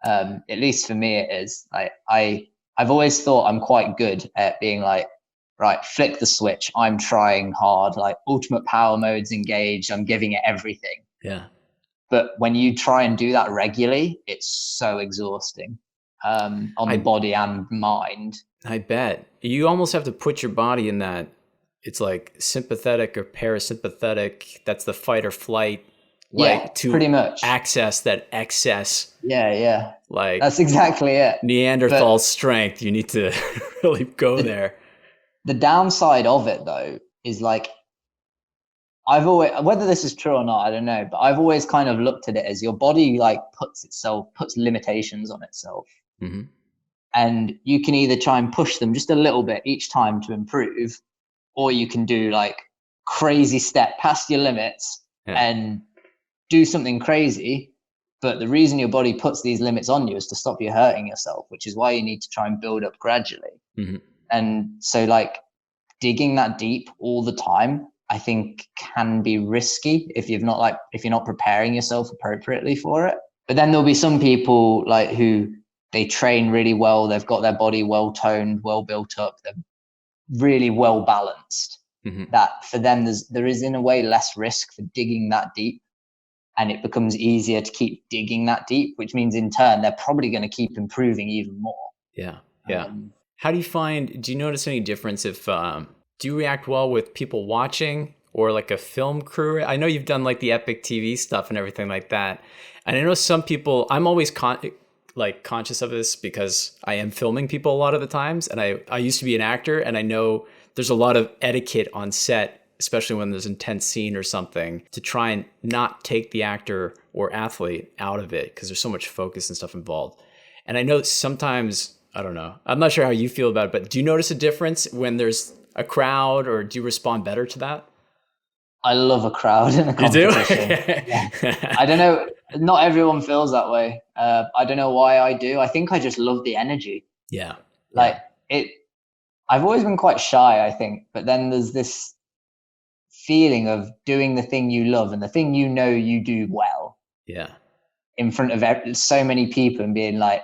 At least for me, it is. I've always thought I'm quite good at being like, right, flick the switch. I'm trying hard, like ultimate power mode's engaged. I'm giving it everything. Yeah. But when you try and do that regularly, it's so exhausting on the body and mind. I bet. You almost have to put your body in that. It's like sympathetic or parasympathetic. That's the fight or flight. Like to pretty much access that excess. Yeah. Like that's exactly it. Neanderthal strength. You need to really go there. The downside of it though is like I've always, whether this is true or not, I don't know, but I've always kind of looked at it as your body like puts limitations on itself. Mm-hmm. And you can either try and push them just a little bit each time to improve, or you can do like crazy step past your limits and do something crazy. But the reason your body puts these limits on you is to stop you hurting yourself, which is why you need to try and build up gradually. Mm-hmm. And so like digging that deep all the time, I think can be risky if you're not preparing yourself appropriately for it. But then there'll be some people like who they train really well. They've got their body well toned, well built up. They're really well balanced. Mm-hmm. That for them, there is in a way less risk for digging that deep. And it becomes easier to keep digging that deep, which means in turn, they're probably going to keep improving even more. Yeah. How do you notice any difference if, do you react well with people watching or like a film crew? I know you've done like the epic TV stuff and everything like that. And I know some people, I'm always conscious of this because I am filming people a lot of the times. And I used to be an actor and I know there's a lot of etiquette on set, especially when there's an intense scene or something, to try and not take the actor or athlete out of it because there's so much focus and stuff involved. And I know sometimes, I don't know, I'm not sure how you feel about it, but do you notice a difference when there's a crowd or do you respond better to that? I love a crowd in a competition. Yeah. I don't know, not everyone feels that way. I don't know why I do. I think I just love the energy. Yeah. I've always been quite shy, I think, but then there's this feeling of doing the thing you love and the thing you know you do well in front of so many people and being like,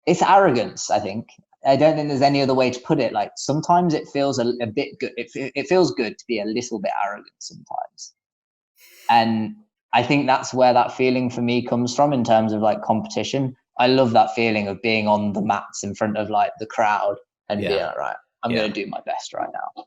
it's arrogance. I think I don't think there's any other way to put it. Like sometimes it feels a bit good. It feels good to be a little bit arrogant sometimes, and I think that's where that feeling for me comes from in terms of like competition. I love that feeling of being on the mats in front of like the crowd and being like, right, I'm going to do my best right now.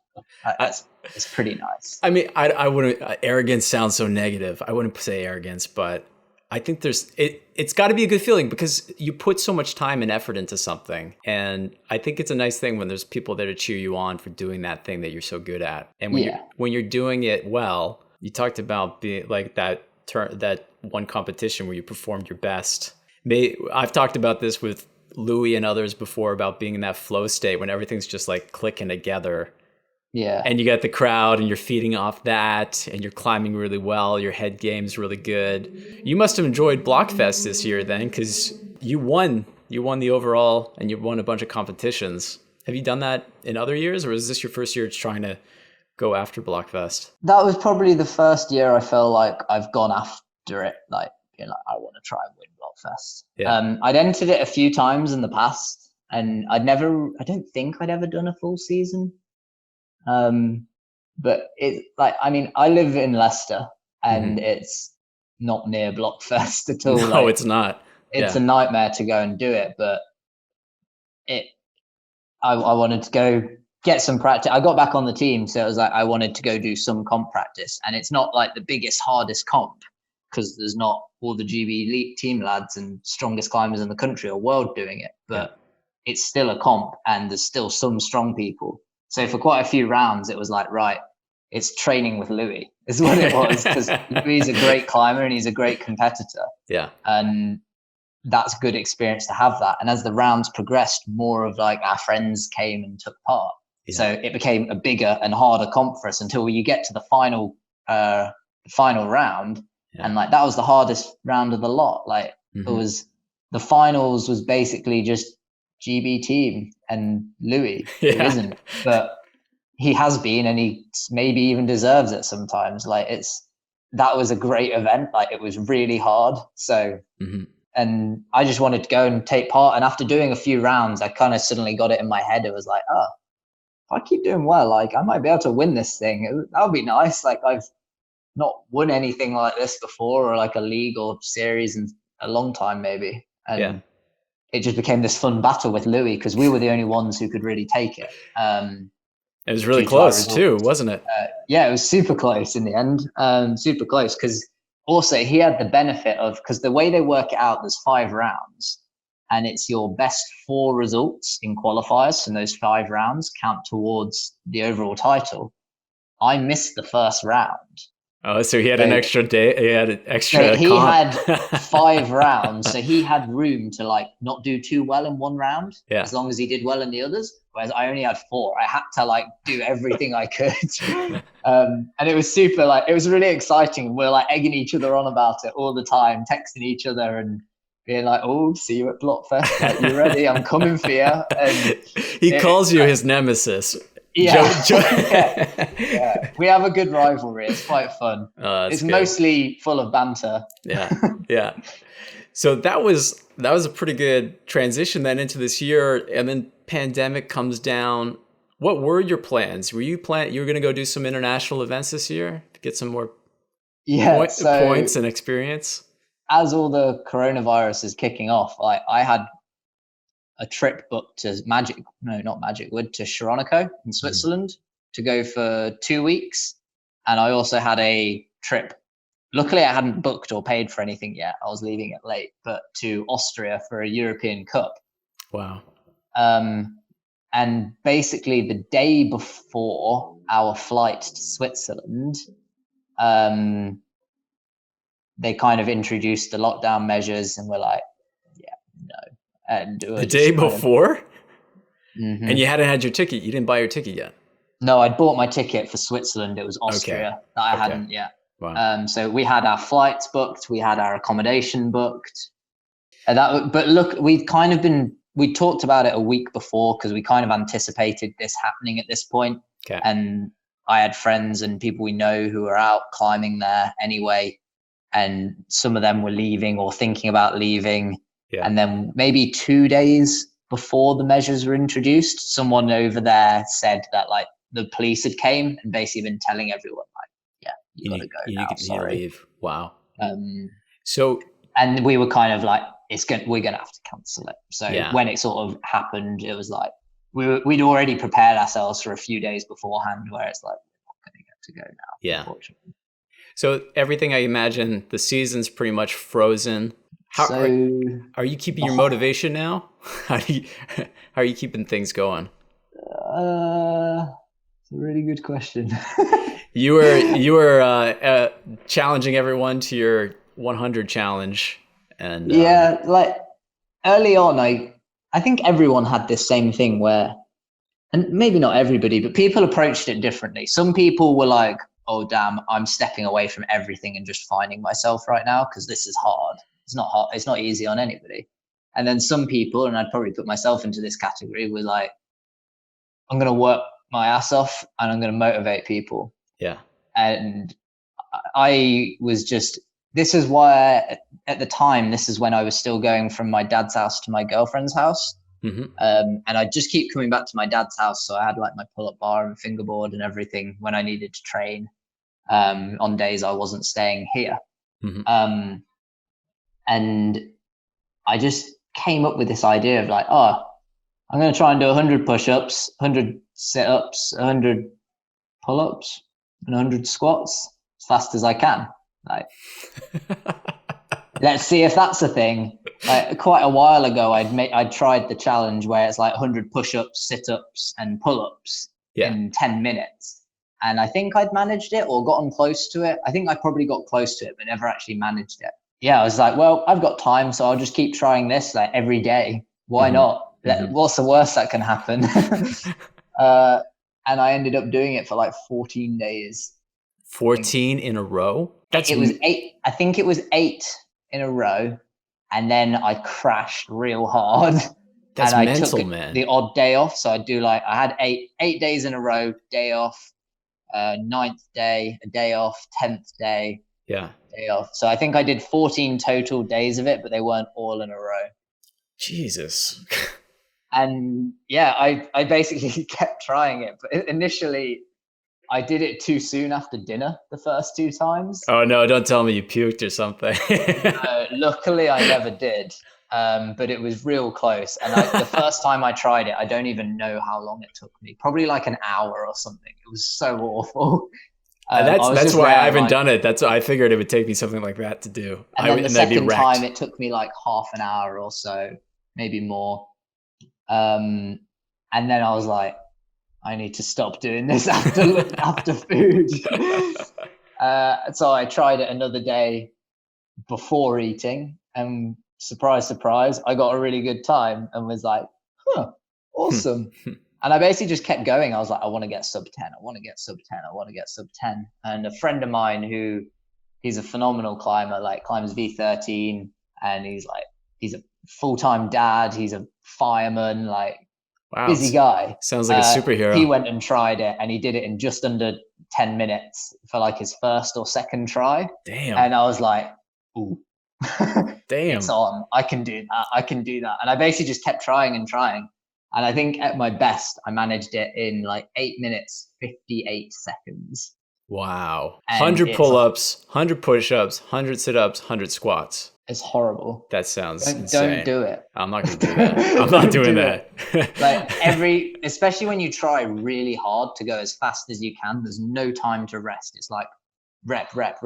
It's pretty nice. I mean, I wouldn't, arrogance sounds so negative. I wouldn't say arrogance, but I think it's got to be a good feeling because you put so much time and effort into something. And I think it's a nice thing when there's people there to cheer you on for doing that thing that you're so good at. And when you're doing it well, you talked about being like that one competition where you performed your best. I've talked about this with Louis and others before about being in that flow state when everything's just like clicking together. Yeah. And you got the crowd and you're feeding off that and you're climbing really well. Your head game's really good. You must have enjoyed Blockfest this year then because you won the overall and you won a bunch of competitions. Have you done that in other years or is this your first year trying to go after Blockfest? That was probably the first year I felt like I've gone after it. Like, I want to try and win Blockfest. Yeah. I'd entered it a few times in the past and I don't think I'd ever done a full season. But I live in Leicester and it's not near Blockfest at all. No, it's not. It's a nightmare to go and do it, but I wanted to go get some practice. I got back on the team, so it was like I wanted to go do some comp practice, and it's not like the biggest, hardest comp because there's not all the GB elite team lads and strongest climbers in the country or world doing it, but it's still a comp and there's still some strong people. So for quite a few rounds, it was like, right, it's training with Louis is what it was because Louis is a great climber and he's a great competitor. Yeah. And that's a good experience to have that. And as the rounds progressed, more of like our friends came and took part. Yeah. So it became a bigger and harder comp for us until you get to the final round. Yeah. And like, that was the hardest round of the lot. Like it was, the finals was basically just GB team and Louis, who isn't, but he has been, and he maybe even deserves it sometimes. Like that was a great event. Like it was really hard. So, and I just wanted to go and take part. And after doing a few rounds, I kind of suddenly got it in my head. It was like, oh, if I keep doing well, like I might be able to win this thing. That would be nice. Like I've not won anything like this before, or like a league or series in a long time, maybe. And it just became this fun battle with Louis because we were the only ones who could really take it. It was really close too, wasn't it? Yeah, it was super close in the end. Super close because also he had the benefit of, because the way they work it out, there's 5 rounds and it's your best 4 results in qualifiers, and those 5 rounds count towards the overall title. I missed the first round. Oh, so he had an extra day. He had an extra. So he had 5 rounds, so he had room to like not do too well in one round, as long as he did well in the others. Whereas I only had 4. I had to like do everything I could, and it was super. Like it was really exciting. We're like egging each other on about it all the time, texting each other and being like, "Oh, see you at Blockfest. Like, you ready? I'm coming for you." And he calls you his nemesis. Yeah. Yeah, we have a good rivalry. It's quite fun. It's good. Mostly full of banter. Yeah. So that was a pretty good transition then into this year, and then pandemic comes down. What were your plans? Were you going to go do some international events this year to get some more points and experience? As all the coronavirus is kicking off, I had a trip booked to to Sharoniko in Switzerland to go for 2 weeks. And I also had a trip. Luckily, I hadn't booked or paid for anything yet. I was leaving it late, but to Austria for a European Cup. Wow. And basically the day before our flight to Switzerland, they kind of introduced the lockdown measures and we're like, no. And the day before? And you hadn't had your ticket. You didn't buy your ticket yet. No, I'd bought my ticket for Switzerland. It was Austria that I hadn't yet. Wow. So we had our flights booked. We had our accommodation booked. But look, we talked about it a week before because we kind of anticipated this happening at this point. Okay. And I had friends and people we know who were out climbing there anyway. And some of them were leaving or thinking about leaving. Yeah. And then maybe 2 days before the measures were introduced, someone over there said that like the police had came and basically been telling everyone like, you gotta go now. Sorry. You leave. Wow. So, and we were kind of like, we're gonna have to cancel it. So when it sort of happened, it was like, we'd already prepared ourselves for a few days beforehand, where it's like, we're not going to get to go now, Yeah. unfortunately. So everything, I imagine, the season's pretty much frozen. How are you keeping your motivation now? How are you keeping things going? It's a really good question. You were challenging everyone to your 100 challenge, and yeah, like early on, I think everyone had this same thing where, and maybe not everybody, but people approached it differently. Some people were like, "Oh damn, I'm stepping away from everything and just finding myself right now because this is hard. It's not hard. It's not easy on anybody." And then some people, and I'd probably put myself into this category, were like, "I'm going to work my ass off and I'm going to motivate people." Yeah. And I was just, this is why at the time, this is when I was still going from my dad's house to my girlfriend's house. Mm-hmm. And I just keep coming back to my dad's house. So I had like my pull-up bar and fingerboard and everything when I needed to train on days I wasn't staying here. Mm-hmm. And I just came up with this idea of like, oh, I'm going to try and do 100 push-ups, 100 sit-ups, 100 pull-ups, and 100 squats as fast as I can. Like, let's see if that's a thing. Like quite a while ago, I'd tried the challenge where it's like 100 push-ups, sit-ups, and pull-ups in 10 minutes. And I think I'd managed it or gotten close to it. I think I probably got close to it, but never actually managed it. Yeah, I was like, well, I've got time, so I'll just keep trying this like every day. Why not? What's the worst that can happen? And I ended up doing it for like 14 days. 14 in a row? It was 8. I think it was 8 in a row. And then I crashed real hard. That's and I mental, took man. the odd day off. So I'd do like, I had 8 days in a row, day off, 9th day, a day off, 10th day. Yeah. Day off. So I think I did 14 total days of it, but they weren't all in a row. Jesus. And yeah, I basically kept trying it. But initially, I did it too soon after dinner the first 2 times. Oh, no, don't tell me you puked or something. Luckily, I never did. But it was real close. And the first time I tried it, I don't even know how long it took me. Probably like an hour or something. It was so awful. That's why I haven't done it. I figured it would take me something like that to do. And then the second time, it took me like half an hour or so, maybe more. And then I was like, I need to stop doing this after food. So I tried it another day before eating, and surprise, surprise, I got a really good time and was like, awesome. And I basically just kept going. I was like, I want to get sub 10. I want to get sub 10. I want to get sub 10. And a friend of mine he's a phenomenal climber, like climbs V13, and he's a full-time dad. He's a fireman, like busy guy. Sounds like a superhero. He went and tried it, and he did it in just under 10 minutes for like his first or second try. Damn. And I was like, ooh, damn, it's on. I can do that. I can do that. And I basically just kept trying and trying. And I think at my best, I managed it in like 8 minutes, 58 seconds. Wow. 100 pull-ups, 100 push-ups, 100 sit-ups, 100 squats. It's horrible. That sounds insane. Don't do it. I'm not going to do that. I'm not doing that. Like especially when you try really hard to go as fast as you can, there's no time to rest. It's like rep. Like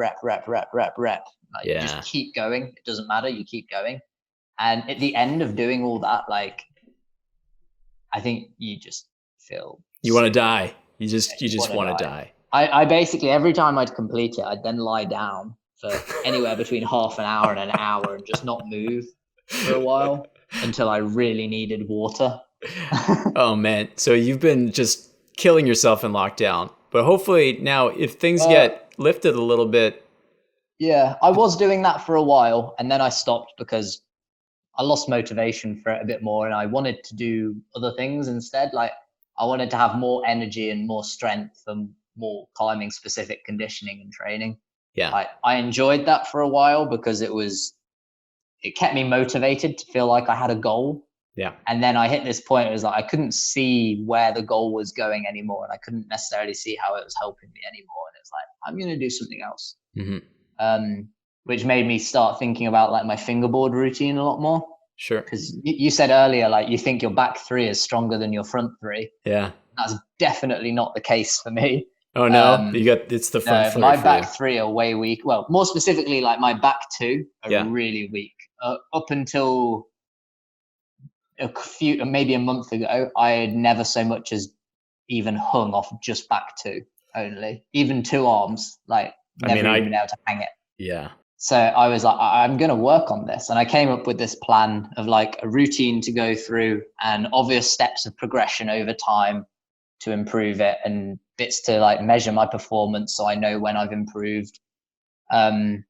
you just keep going. It doesn't matter. You keep going. And at the end of doing all that, like, I think you just feel you want to die. You just want to die. I basically, every time I'd complete it, I'd then lie down for anywhere between half an hour and an hour and just not move for a while until I really needed water. Oh man. So you've been just killing yourself in lockdown, but hopefully now if things get lifted a little bit. Yeah, I was doing that for a while and then I stopped because I lost motivation for it a bit more and I wanted to do other things instead. Like I wanted to have more energy and more strength and more climbing specific conditioning and training. Yeah. I enjoyed that for a while because it kept me motivated to feel like I had a goal. Yeah. And then I hit this point, it was like I couldn't see where the goal was going anymore and I couldn't necessarily see how it was helping me anymore. And it's like, I'm going to do something else. Mm-hmm. Which made me start thinking about like my fingerboard routine a lot more. Sure. Because you said earlier, like you think your back three is stronger than your front three. Yeah. That's definitely not the case for me. Oh no, it's the front No, three my for back you. three are way weak. Well, more specifically, like my back two are Yeah. really weak. Up until maybe a month ago, I had never so much as even hung off just back two only. Even two arms, like never even been able to hang it. Yeah. So I was like, I'm going to work on this. And I came up with this plan of like a routine to go through and obvious steps of progression over time to improve it, and bits to like measure my performance so I know when I've improved. And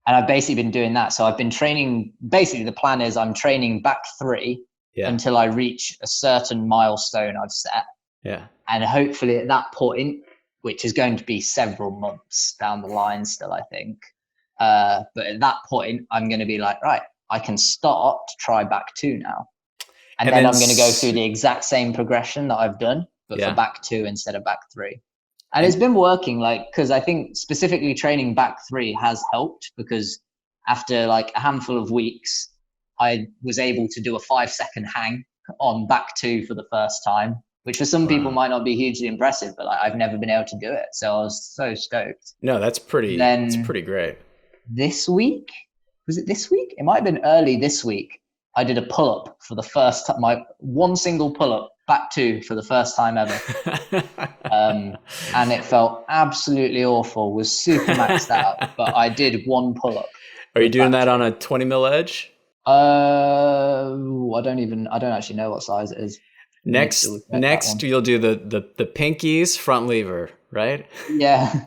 I've basically been doing that. So I've been training. Basically, the plan is I'm training back three until I reach a certain milestone I've set. Yeah. And hopefully at that point, which is going to be several months down the line still, I think. But at that point, I'm going to be like, right, I can start to try back two now. And then I'm going to go through the exact same progression that I've done, but for back two instead of back three. And it's been working, like, because I think specifically training back three has helped, because after like a handful of weeks, I was able to do a 5-second hang on back two for the first time, which for some people might not be hugely impressive, but like I've never been able to do it. So I was so stoked. No, that's pretty great. This week, was it this week? It might have been early this week. I did a pull-up for the first time, my one single pull-up back two for the first time ever. And it felt absolutely awful, was super maxed out, but I did one pull-up. Are you doing that on a 20 mil edge? I don't actually know what size it is. Next you'll do the pinkies front lever, right? Yeah.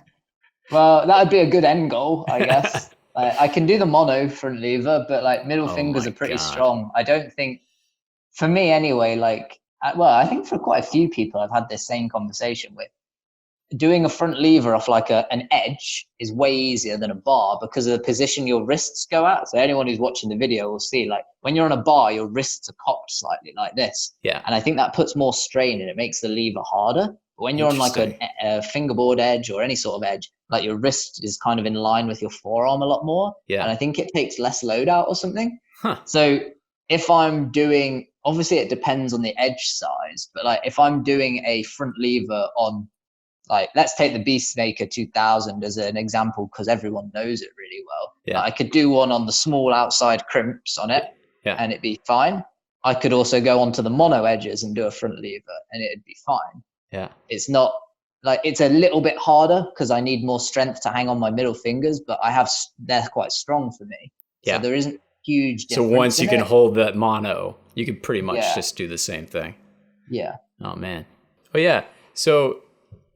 Well, that would be a good end goal, I guess. I can do the mono front lever, but like middle fingers are pretty strong. I don't think, for me anyway, like, well, I think for quite a few people I've had this same conversation with, doing a front lever off like an edge is way easier than a bar because of the position your wrists go at. So anyone who's watching the video will see, like, when you're on a bar, your wrists are cocked slightly like this. Yeah. And I think that puts more strain and it makes the lever harder. But when you're on like a fingerboard edge or any sort of edge, like your wrist is kind of in line with your forearm a lot more. Yeah. And I think it takes less load out or something. Huh. So if I'm doing, obviously it depends on the edge size, but like if I'm doing a front lever on, like, let's take the Beastmaker 2000 as an example because everyone knows it really well. Yeah. I could do one on the small outside crimps on it and it'd be fine. I could also go onto the mono edges and do a front lever and it'd be fine. Yeah. It's not like, it's a little bit harder because I need more strength to hang on my middle fingers, but they're quite strong for me. Yeah. So there isn't huge difference. So once you can hold that mono, you can pretty much just do the same thing. Yeah. Oh man. Oh yeah. So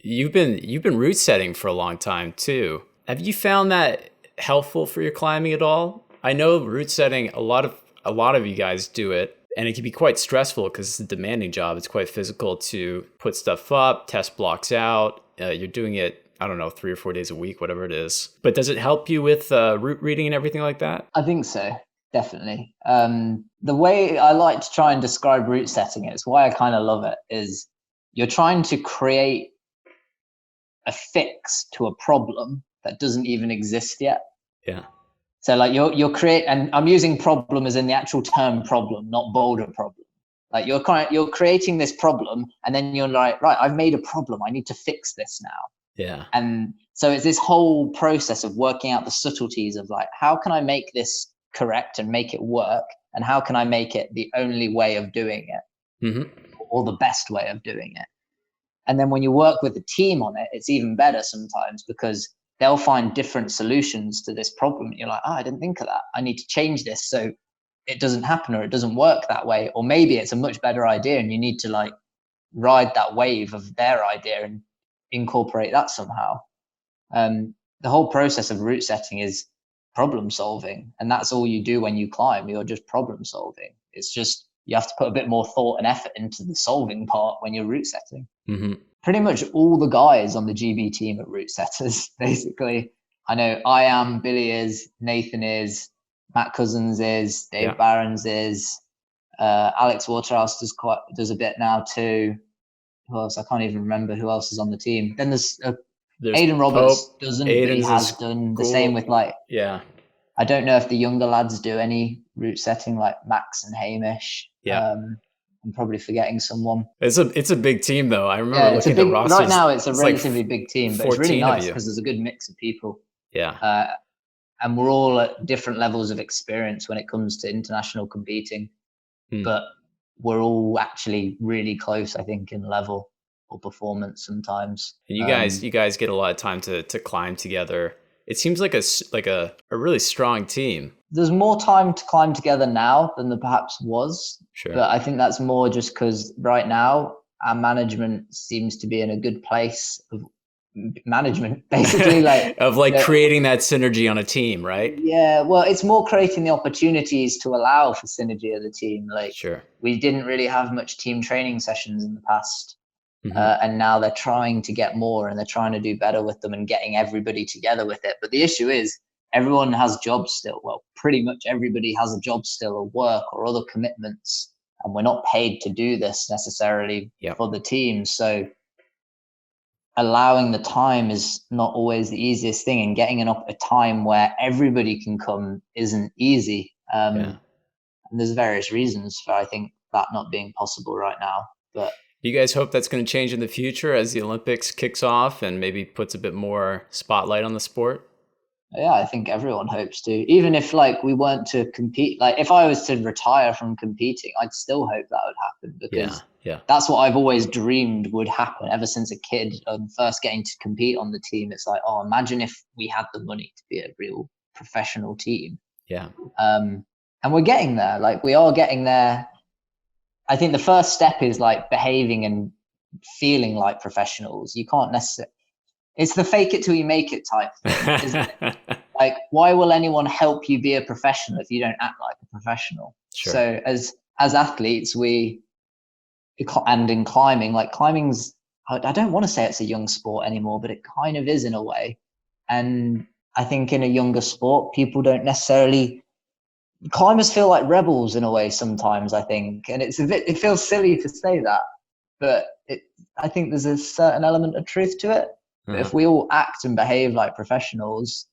you've been root setting for a long time too. Have you found that helpful for your climbing at all? I know root setting, a lot of you guys do it, and it can be quite stressful because it's a demanding job. It's quite physical to put stuff up, test blocks out. You're doing it, I don't know, 3 or 4 days a week, whatever it is. But does it help you with root reading and everything like that? I think so, definitely. The way I like to try and describe root setting, it's why I kind of love it, is you're trying to create a fix to a problem that doesn't even exist yet. Yeah. So like you're and I'm using problem as in the actual term problem, not boulder problem. Like you're creating this problem and then you're like, right, I've made a problem. I need to fix this now. Yeah. And so it's this whole process of working out the subtleties of like, how can I make this correct and make it work? And how can I make it the only way of doing it or the best way of doing it? And then when you work with a team on it, it's even better sometimes because they'll find different solutions to this problem. You're like, I didn't think of that. I need to change this so it doesn't happen or it doesn't work that way. Or maybe it's a much better idea and you need to like ride that wave of their idea and incorporate that somehow. The whole process of route setting is problem solving. And that's all you do when you climb. You're just problem solving. It's just, you have to put a bit more thought and effort into the solving part when you're route setting. Pretty much all the guys on the GB team are route setters, basically. I know I am, Billy is, Nathan is, Matt Cousins is, Dave Barons is, Alex Waterhouse does a bit now too. Who else? I can't even remember who else is on the team. Then there's Aidan Roberts doesn't, but he has done the same with like I don't know if the younger lads do any route setting like Max and Hamish. Yeah. I'm probably forgetting someone. It's a big team though. I remember It's looking a big, at the rosters. right now it's a relatively like big team, but it's really 14 of nice you. because there's a good mix of people. Yeah. And we're all at different levels of experience when it comes to international competing. But we're all actually really close, I think, in level or performance sometimes. And you guys get a lot of time to climb together. It seems like a really strong team. There's more time to climb together now than there perhaps was. Sure. But I think that's more just because right now our management seems to be in a good place of management, basically, creating that synergy on a team, right? Yeah, well, it's more creating the opportunities to allow for synergy of the team. Sure. We didn't really have much team training sessions in the past. And now they're trying to get more and they're trying to do better with them and getting everybody together with it. But the issue is everyone has jobs still. Well, pretty much everybody has a job still, or work or other commitments. And we're not paid to do this necessarily for the team. So allowing the time is not always the easiest thing, and getting a time where everybody can come isn't easy. And there's various reasons for, I think, that not being possible right now. But you guys hope that's going to change in the future as the Olympics kicks off and maybe puts a bit more spotlight on the sport? Yeah, I think everyone hopes to. Even if we weren't to compete, if I was to retire from competing, I'd still hope that would happen, because that's what I've always dreamed would happen ever since a kid. First getting to compete on the team, it's like, oh, imagine if we had the money to be a real professional team. Yeah. And we're getting there. We are getting there. I think the first step is behaving and feeling like professionals. You can't necessarily, it's the fake it till you make it type thing, isn't it? Why will anyone help you be a professional if you don't act like a professional? Sure. So as athletes, and in climbing, climbing's, I don't want to say it's a young sport anymore, but it kind of is in a way. And I think in a younger sport, people don't necessarily, climbers feel like rebels in a way sometimes, I think. And it feels silly to say that, but I think there's a certain element of truth to it. But if we all act and behave like professionals,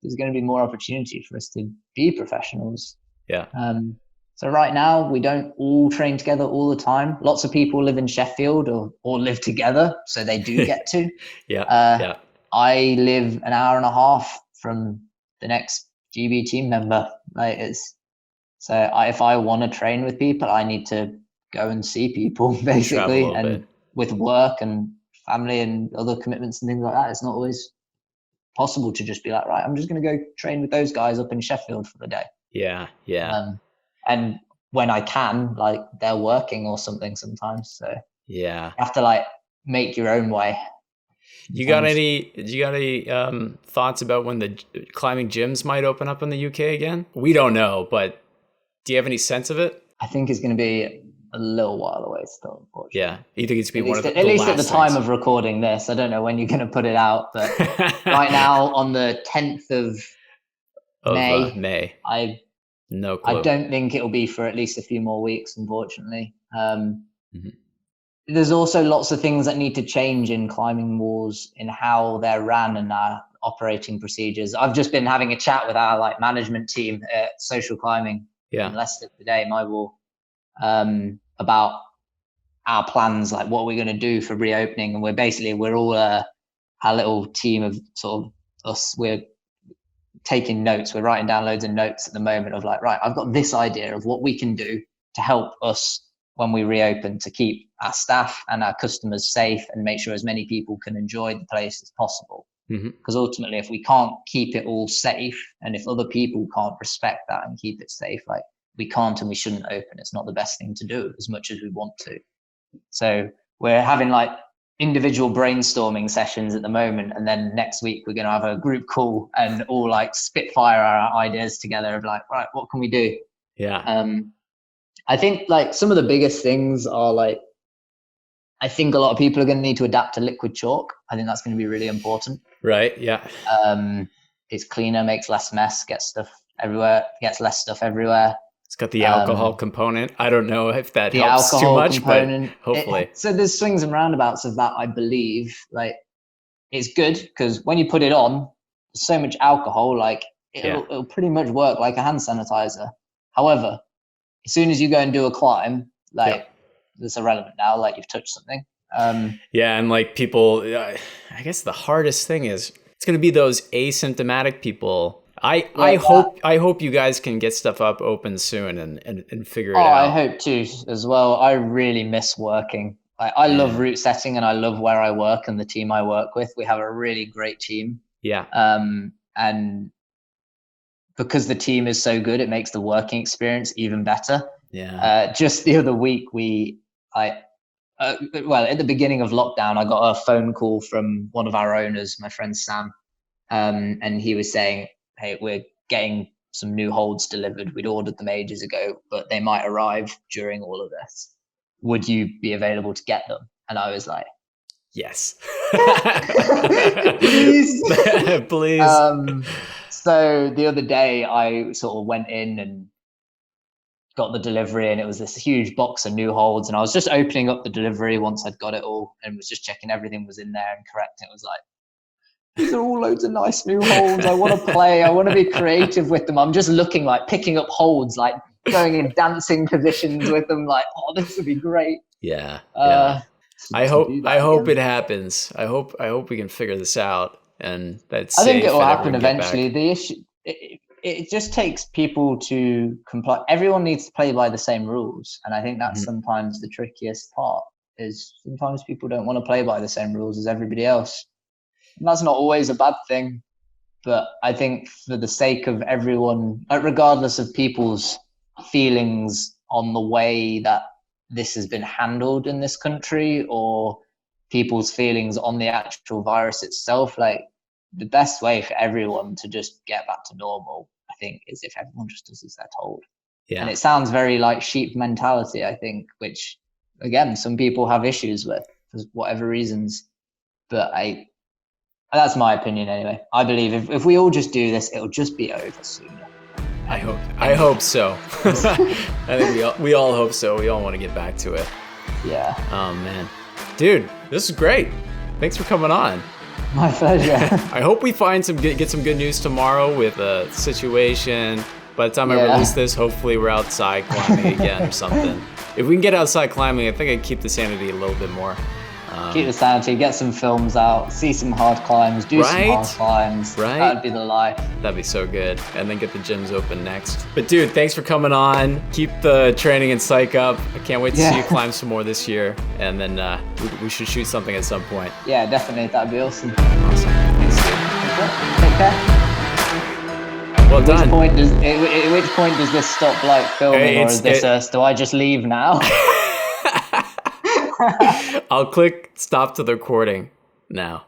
there's going to be more opportunity for us to be professionals. Yeah. So right now, we don't all train together all the time. Lots of people live in Sheffield or live together, so they do get to. I live an hour and a half from the next GB team member. If I want to train with people, I need to go and see people, basically. And with work and family and other commitments and things like that, it's not always possible to just be like, right, I'm just going to go train with those guys up in Sheffield for the day. Yeah. And when I can, they're working or something sometimes. So you have to make your own way. Do you got any thoughts about when the climbing gyms might open up in the UK again? We don't know, but do you have any sense of it? I think it's going to be a little while away still, unfortunately. Yeah. You think it's going to be one of the at least last at the time things? of recording this. I don't know when you're going to put it out, but right now on the 10th of May, no clue. I don't think it'll be for at least a few more weeks, unfortunately. There's also lots of things that need to change in climbing walls, in how they're ran and our operating procedures. I've just been having a chat with our management team at Social Climbing in Leicester today, my wall, about our plans, what we're going to do for reopening. And we're all our little team of sort of us. We're taking notes. We're writing down loads of notes at the moment of right, I've got this idea of what we can do to help us when we reopen, to keep our staff and our customers safe and make sure as many people can enjoy the place as possible. Because ultimately, if we can't keep it all safe, and if other people can't respect that and keep it safe, we can't and we shouldn't open. It's not the best thing to do, as much as we want to. So we're having individual brainstorming sessions at the moment, and then next week we're going to have a group call and all spitfire our ideas together of right, what can we do? I think some of the biggest things are I think a lot of people are going to need to adapt to liquid chalk. I think that's going to be really important. Right. Yeah. It's cleaner, makes less mess, gets less stuff everywhere. It's got the alcohol component. I don't know if that helps too much, component, but hopefully. So there's swings and roundabouts of that, I believe. It's good because when you put it on, there's so much alcohol, it'll pretty much work like a hand sanitizer. However, as soon as you go and do a climb, like it's irrelevant now, like you've touched something. Yeah, and like people, I guess the hardest thing is it's going to be those asymptomatic people. I hope you guys can get stuff up open soon and figure it out. I hope too as well. I really miss working. I love route setting, and I love where I work and the team I work with. We have a really great team. Yeah. And because the team is so good, it makes the working experience even better. Yeah. Just the other week, at the beginning of lockdown, I got a phone call from one of our owners, my friend Sam, and he was saying, "Hey, we're getting some new holds delivered. We'd ordered them ages ago, but they might arrive during all of this. Would you be available to get them?" And I was like, yes. Please. Please. So the other day I sort of went in and got the delivery, and it was this huge box of new holds, and I was just opening up the delivery once I'd got it all and was just checking everything was in there and correct. And it was like, these are all loads of nice new holds. I want to play. I want to be creative with them. I'm just looking, like picking up holds, like going in dancing positions with them, like, oh, this would be great. Yeah. I hope it happens. I hope we can figure this out, and that's. I think it will happen eventually. The issue, it just takes people to comply. Everyone needs to play by the same rules, and I think that's sometimes the trickiest part. Is sometimes people don't want to play by the same rules as everybody else. And that's not always a bad thing, but I think for the sake of everyone, regardless of people's feelings on the way that this has been handled in this country or people's feelings on the actual virus itself, like the best way for everyone to just get back to normal, I think, is if everyone just does as they're told. Yeah. And it sounds very like sheep mentality, I think, which again, some people have issues with for whatever reasons, but that's my opinion anyway. I believe if we all just do this, it'll just be over sooner. I hope so. I think we all hope so. We all want to get back to it. Yeah. Oh man, dude, this is great. Thanks for coming on. My pleasure. I hope we get some good news tomorrow with the situation. By the time I release this, hopefully we're outside climbing again or something. If we can get outside climbing, I think I'd keep the sanity a little bit more. Keep the sanity, get some films out, see some hard climbs, do some hard climbs. Right? That'd be the life. That'd be so good. And then get the gyms open next. But dude, thanks for coming on. Keep the training and psych up. I can't wait to see you climb some more this year. And then we should shoot something at some point. Yeah, definitely. That'd be awesome. Awesome. Thanks, dude. Take care. Well done. At which point does this stop like filming, or is this do I just leave now? I'll click stop to the recording now.